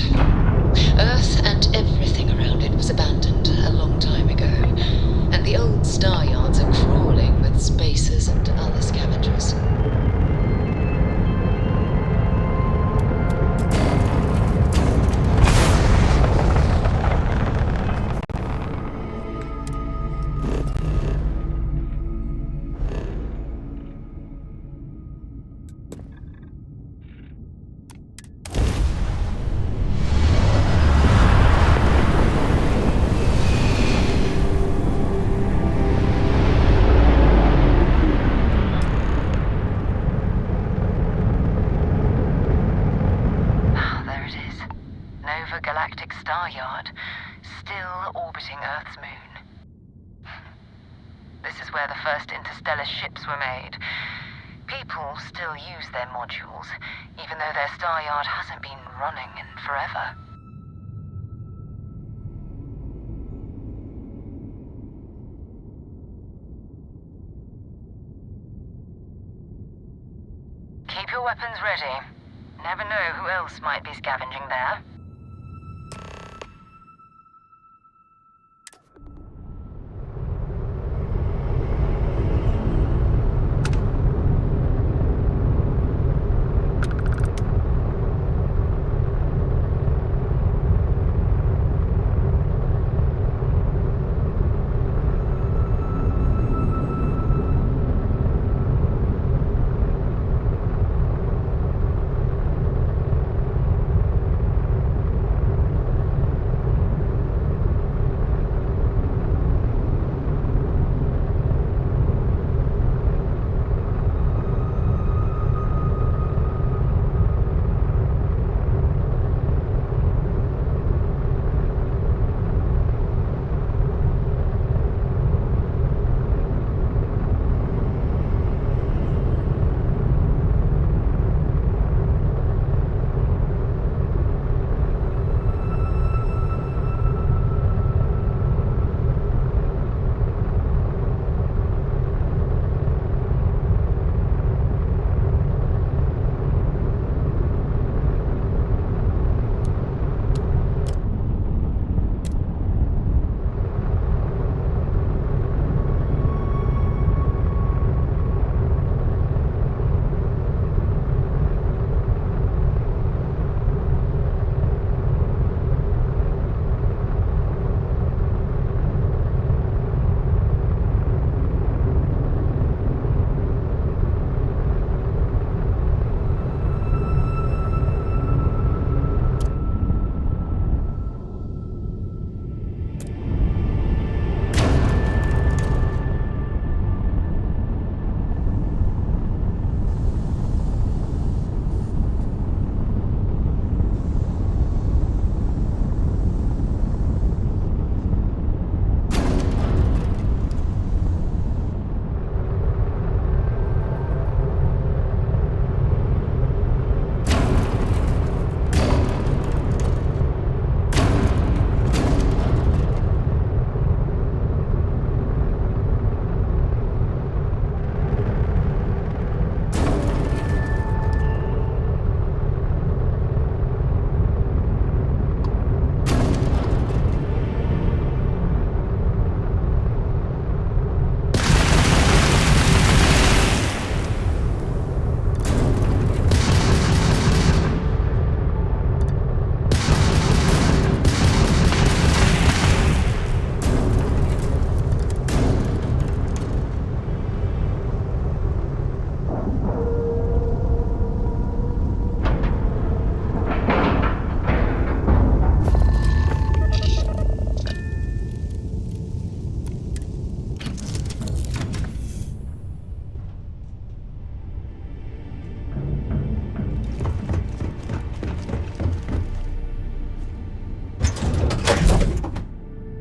Earth and everything around it was abandoned a long time ago, and the old star yards are crawling with spacers and other scavengers. Where the first interstellar ships were made. People still use their modules, even though their star yard hasn't been running in forever. Keep your weapons ready. Never know who else might be scavenging there.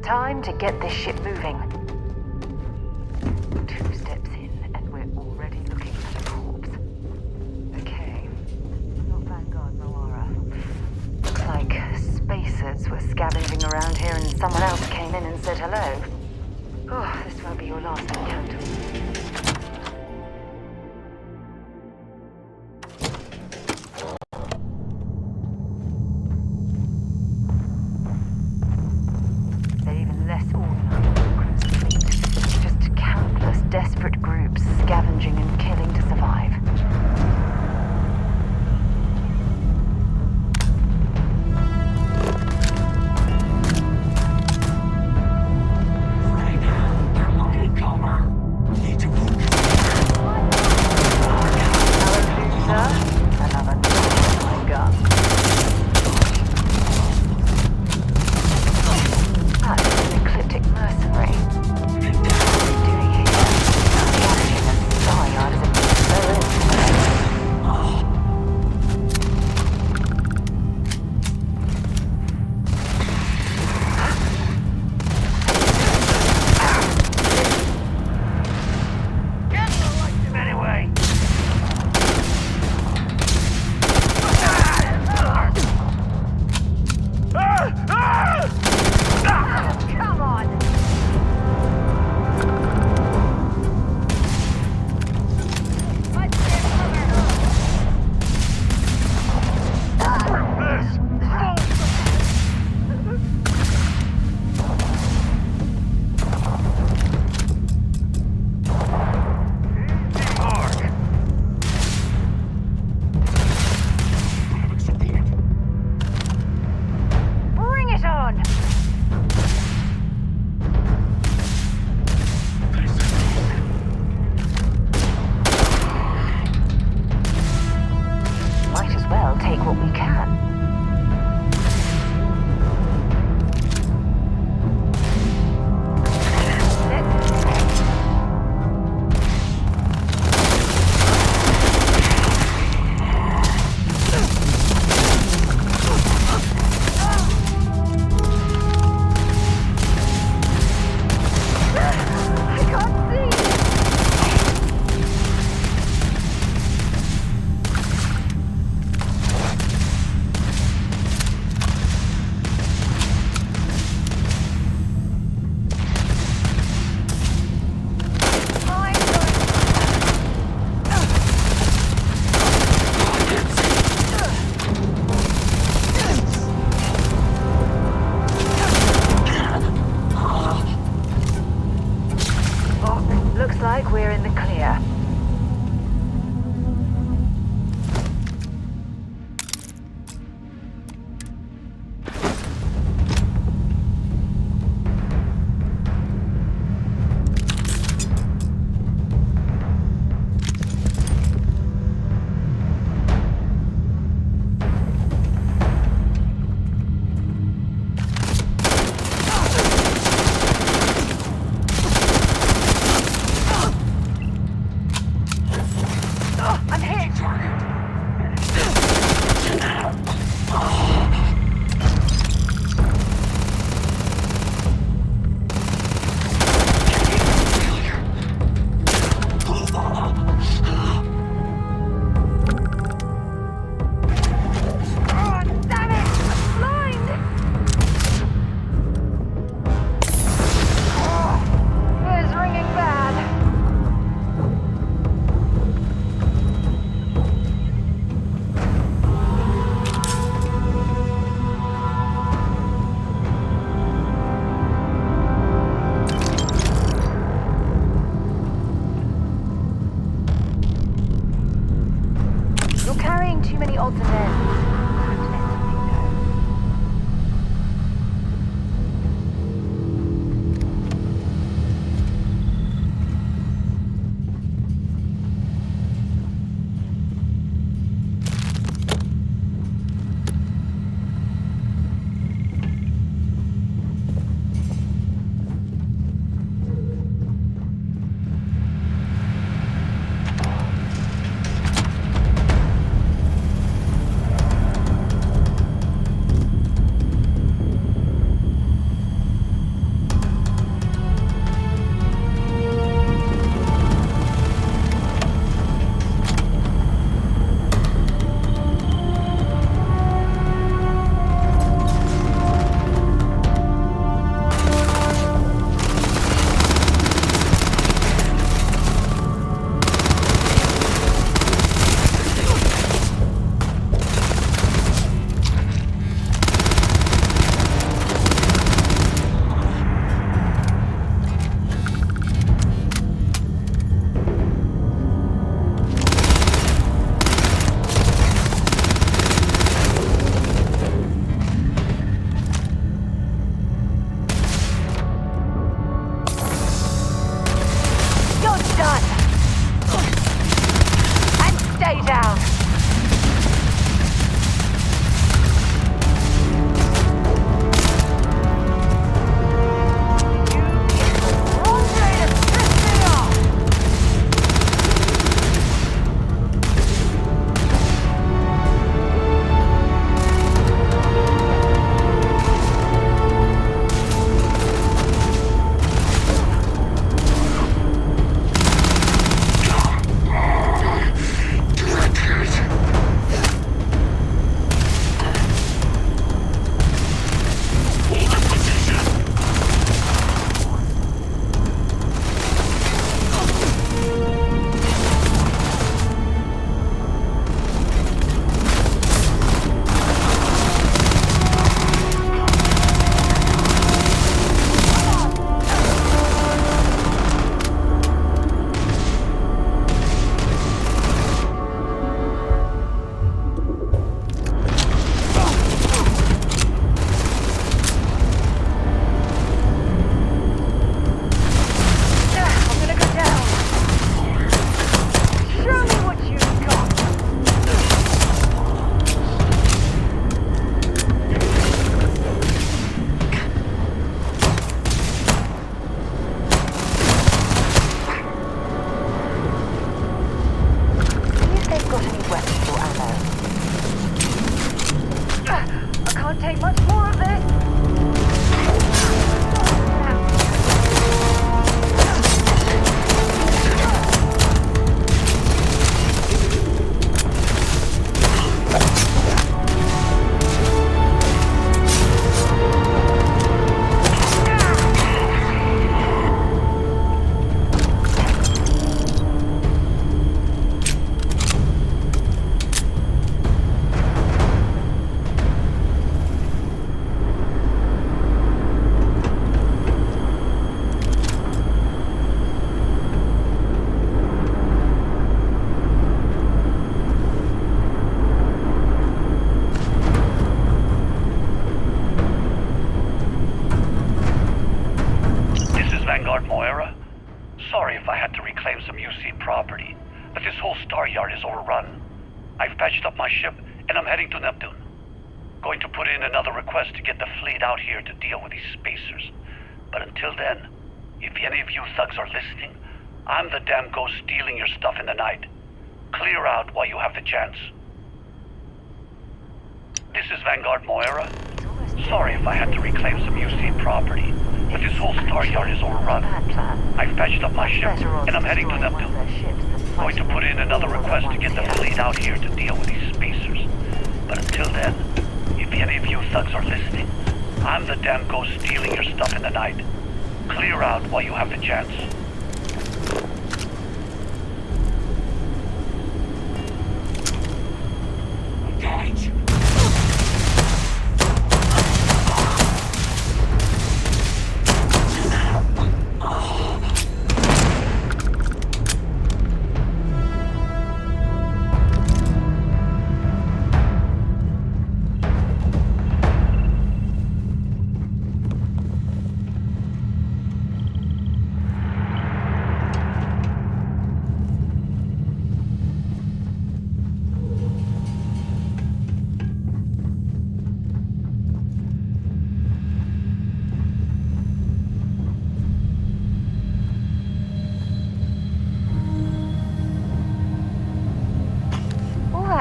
Time to get this ship moving. 2 steps in, and we're already looking at a corpse. Okay. Not Vanguard, Moara. Looks like spacers were scavenging around here and someone else came in and said hello. Oh, this won't be your last encounter. too many odds and ends. Time to let something go. I've patched up my ship, and I'm heading to Neptune. Going to put in another request to get the fleet out here to deal with these spacers. But until then, if any of you thugs are listening, I'm the damn ghost stealing your stuff in the night. Clear out while you have the chance. This is Vanguard Moira. Sorry if I had to reclaim some UC property, but this whole Star Yard is overrun. I've patched up my ship, and I'm heading to Neptune. Going to put in another request to get the fleet out here to deal with these spacers. But until then, if any of you thugs are listening, I'm the damn ghost stealing your stuff in the night. Clear out while you have the chance. Engage!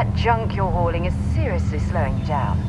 That junk you're hauling is seriously slowing you down.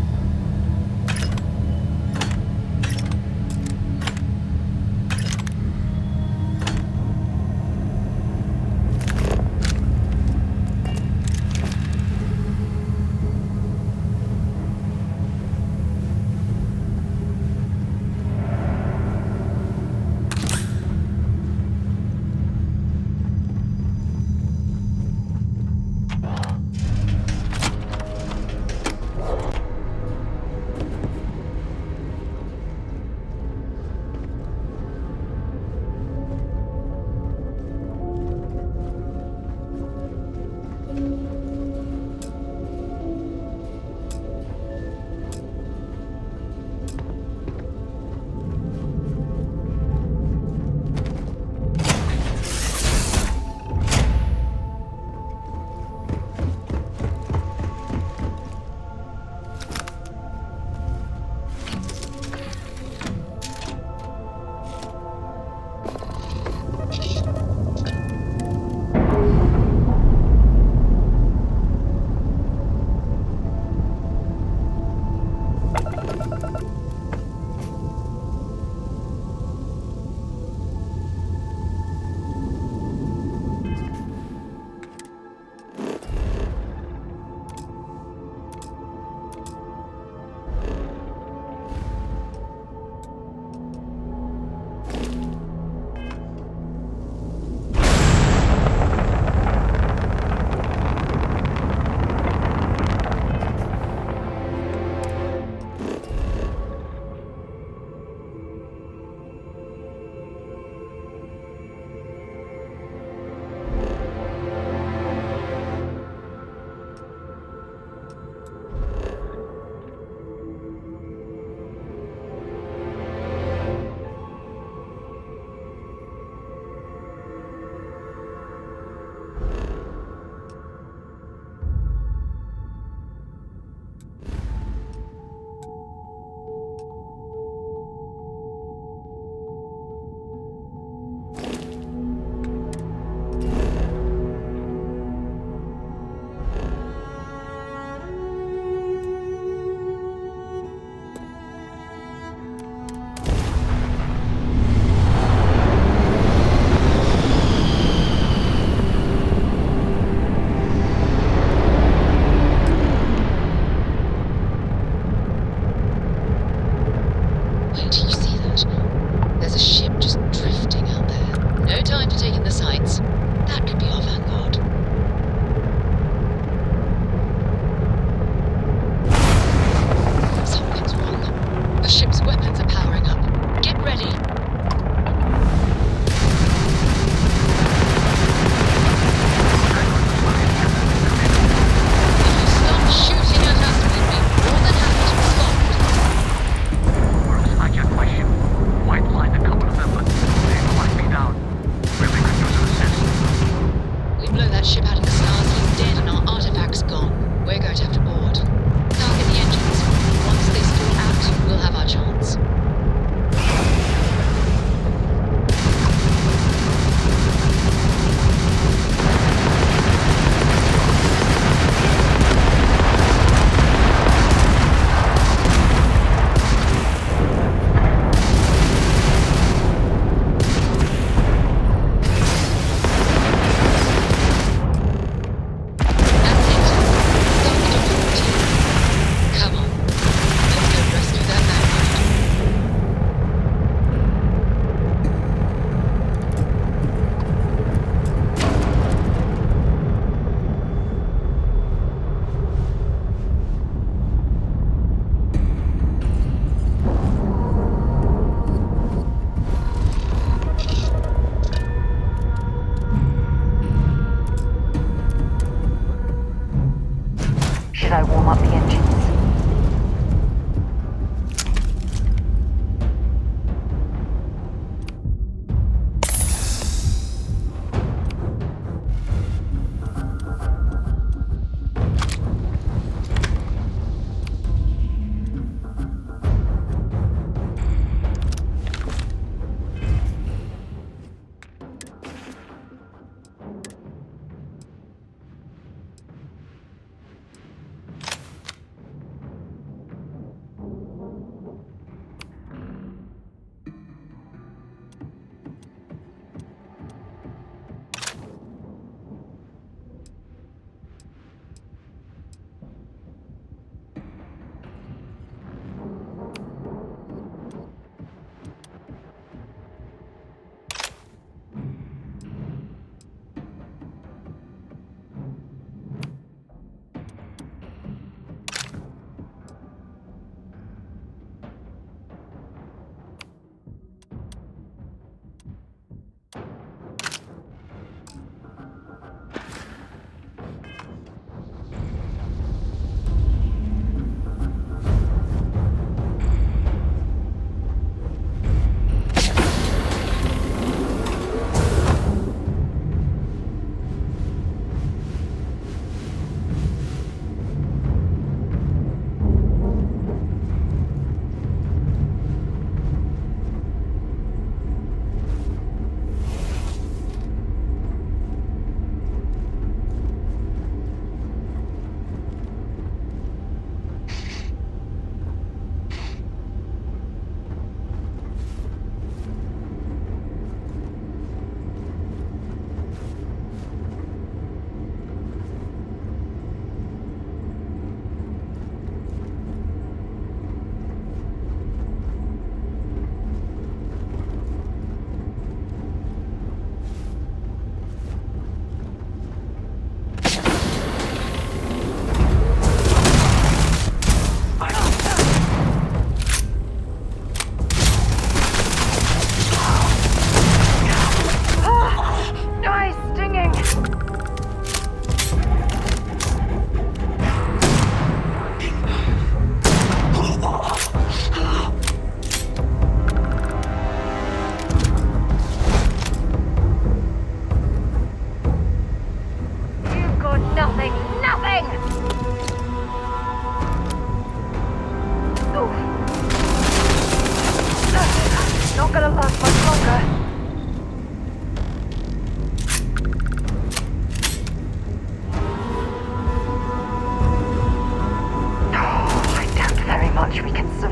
I warm up the engines.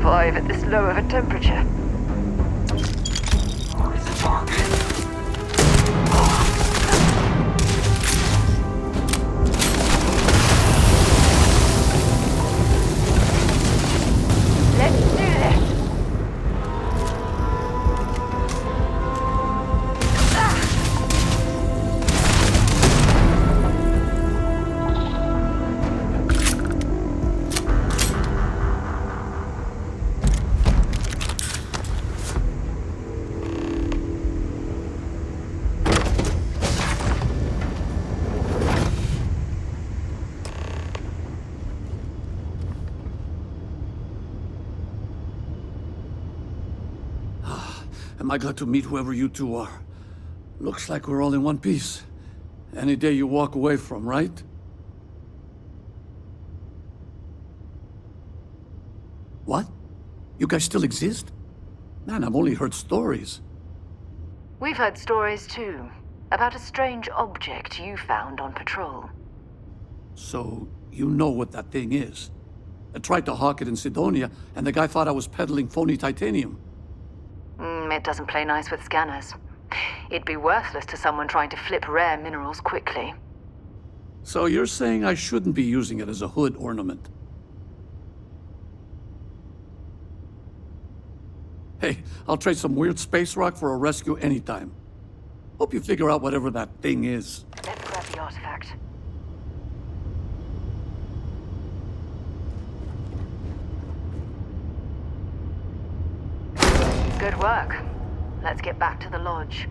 survive at this low of a temperature. Let's do this. Am I glad to meet whoever you two are. Looks like we're all in one piece. Any day you walk away from, right? What? You guys still exist? Man, I've only heard stories. We've heard stories too, about a strange object you found on patrol. So, you know what that thing is. I tried to hawk it in Sidonia, and the guy thought I was peddling phony titanium. It doesn't play nice with scanners. It'd be worthless to someone trying to flip rare minerals quickly. So you're saying I shouldn't be using it as a hood ornament? Hey, I'll trade some weird space rock for a rescue anytime. Hope you figure out whatever that thing is. Let's grab the artifact. Good work. Let's get back to the lodge.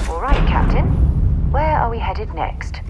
All right, Captain. Where are we headed next?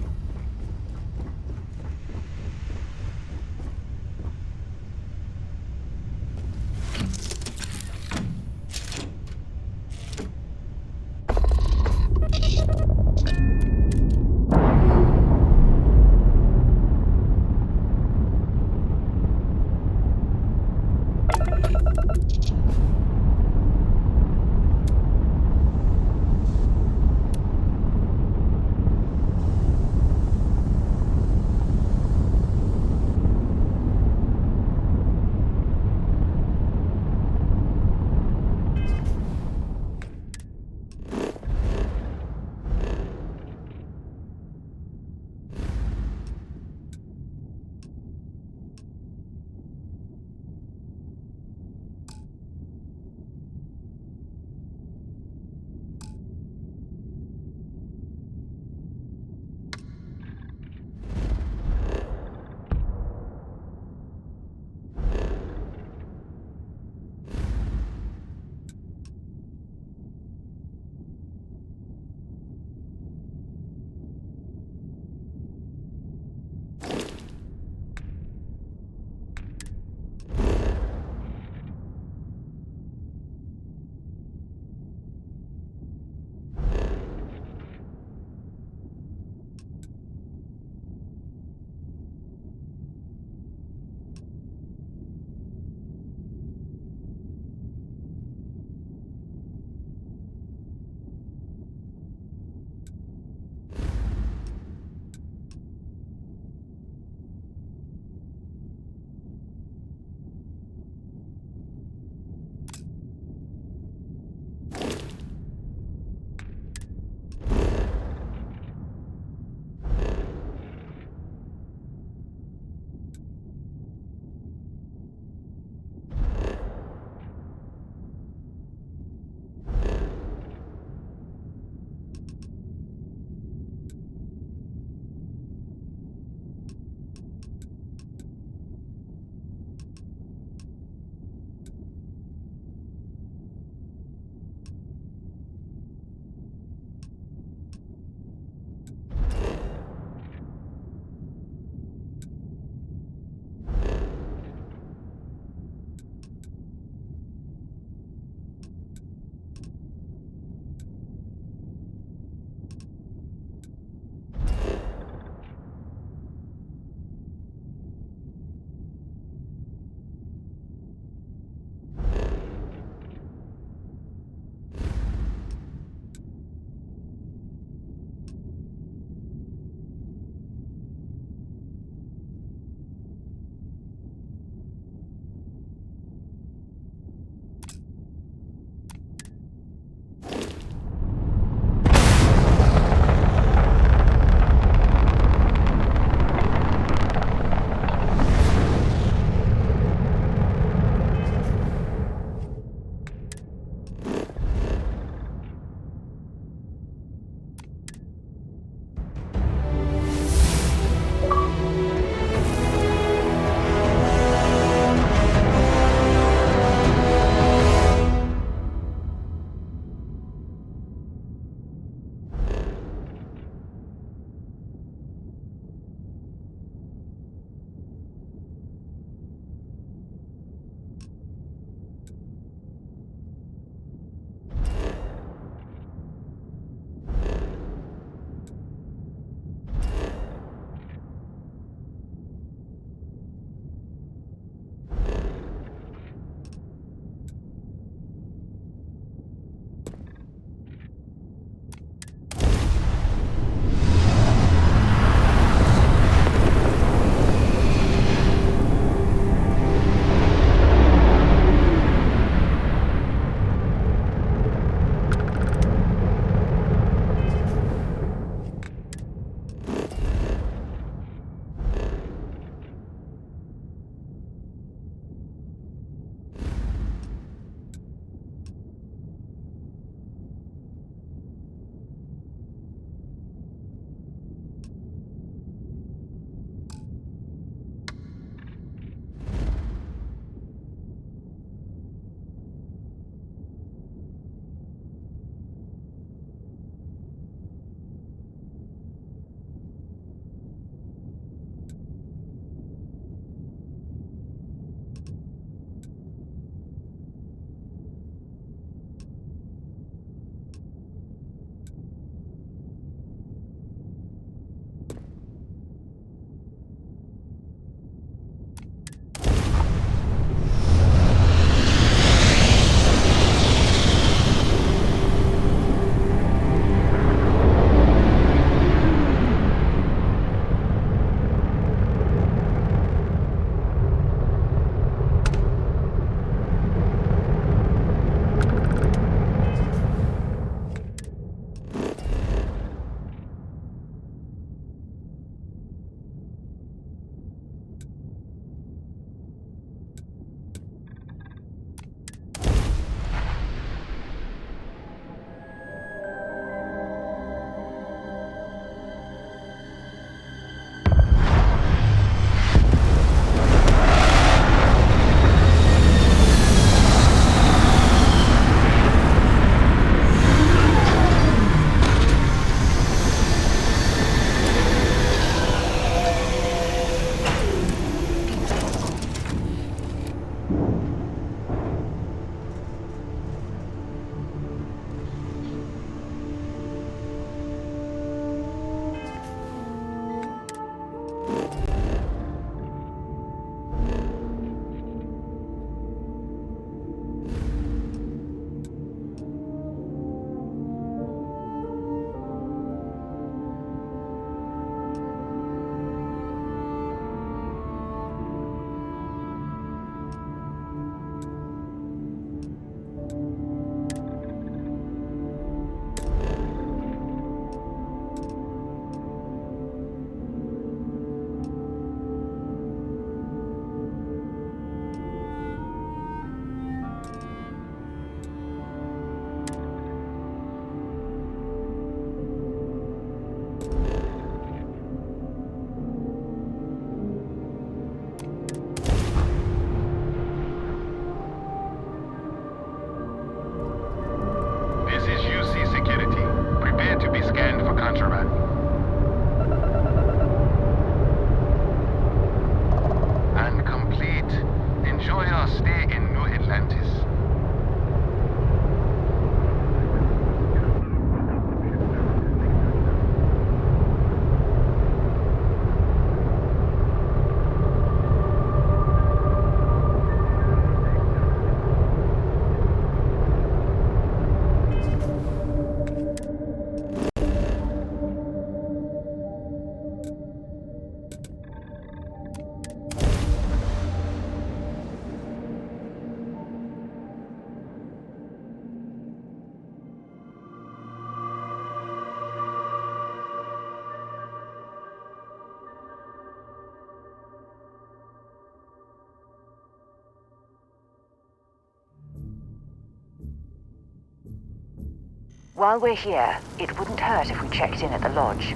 While we're here, it wouldn't hurt if we checked in at the lodge.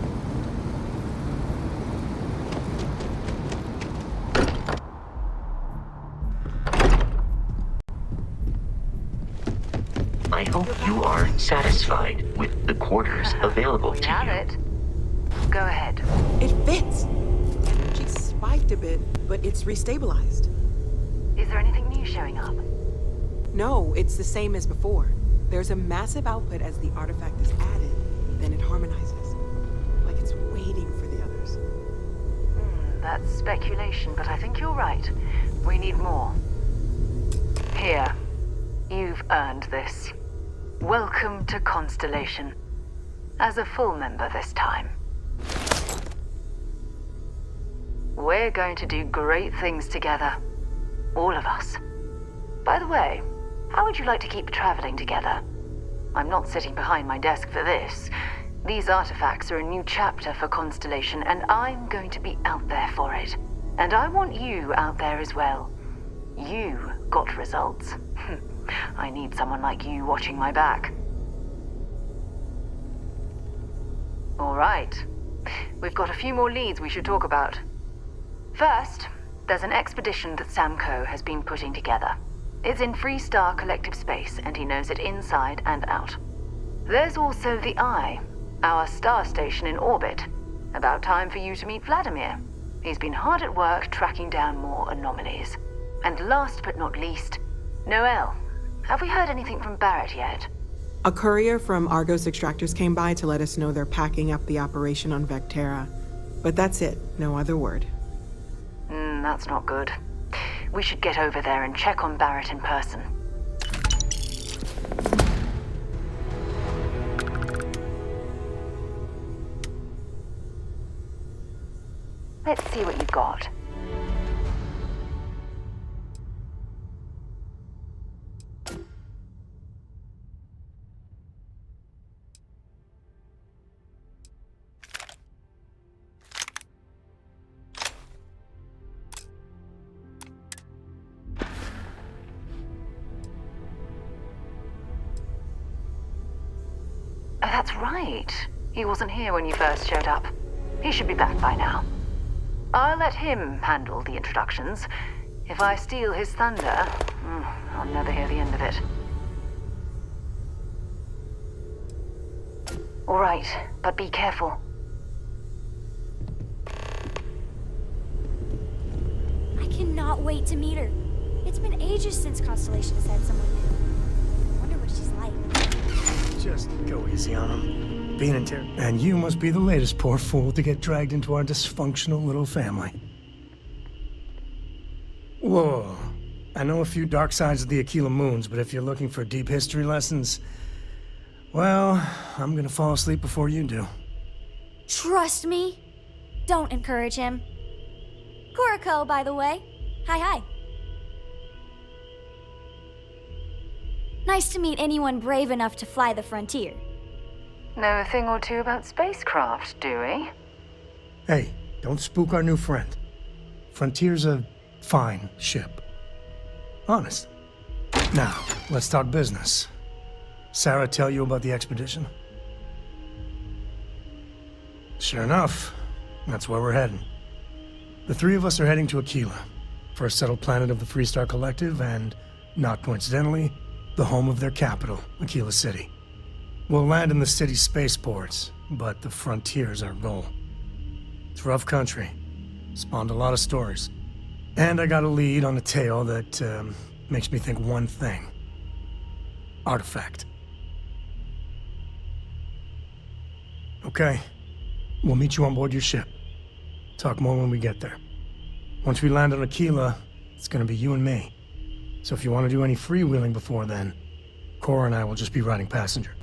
I hope you are satisfied with the quarters available to you. Have it. Go ahead. It fits. Energy spiked a bit, but it's restabilized. Is there anything new showing up? No, it's the same as before. There's a massive output as the artifact is added, then it harmonizes. Like it's waiting for the others. That's speculation, but I think you're right. We need more. Here. You've earned this. Welcome to Constellation. As a full member this time. We're going to do great things together. All of us. By the way, how would you like to keep traveling together? I'm not sitting behind my desk for this. These artifacts are a new chapter for Constellation, and I'm going to be out there for it. And I want you out there as well. You got results. I need someone like you watching my back. All right. We've got a few more leads we should talk about. First, there's an expedition that Samco has been putting together. It's in Freestar Collective Space, and he knows it inside and out. There's also the Eye, our star station in orbit. About time for you to meet Vladimir. He's been hard at work tracking down more anomalies. And last but not least, Noel. Have we heard anything from Barrett yet? A courier from Argos Extractors came by to let us know they're packing up the operation on Vectera. But that's it, no other word. That's not good. We should get over there and check on Barrett in person. Let's see what you've got. That's right. He wasn't here when you first showed up. He should be back by now. I'll let him handle the introductions. If I steal his thunder, I'll never hear the end of it. All right, but be careful. I cannot wait to meet her. It's been ages since Constellation has had someone new. I wonder what she's like. Just go easy on him. being interrogated. And you must be the latest poor fool to get dragged into our dysfunctional little family. Whoa. I know a few dark sides of the Aquila Moons, but if you're looking for deep history lessons, well, I'm gonna fall asleep before you do. Trust me. Don't encourage him. Kuriko, by the way. Hi. Nice to meet anyone brave enough to fly the frontier. Know a thing or two about spacecraft, do we? Hey, don't spook our new friend. Frontier's a fine ship. Honest. Now, let's talk business. Sarah tell you about the expedition? Sure enough, that's where we're heading. The three of us are heading to Aquila, first settled planet of the Freestar Collective and, not coincidentally, the home of their capital, Aquila City. We'll land in the city's spaceports, but the frontier's our goal. It's rough country. Spawned a lot of stories. And I got a lead on a tale that makes me think one thing. Artifact. Okay. We'll meet you on board your ship. Talk more when we get there. Once we land on Aquila, it's gonna be you and me. So if you want to do any freewheeling before then, Cora and I will just be riding passenger.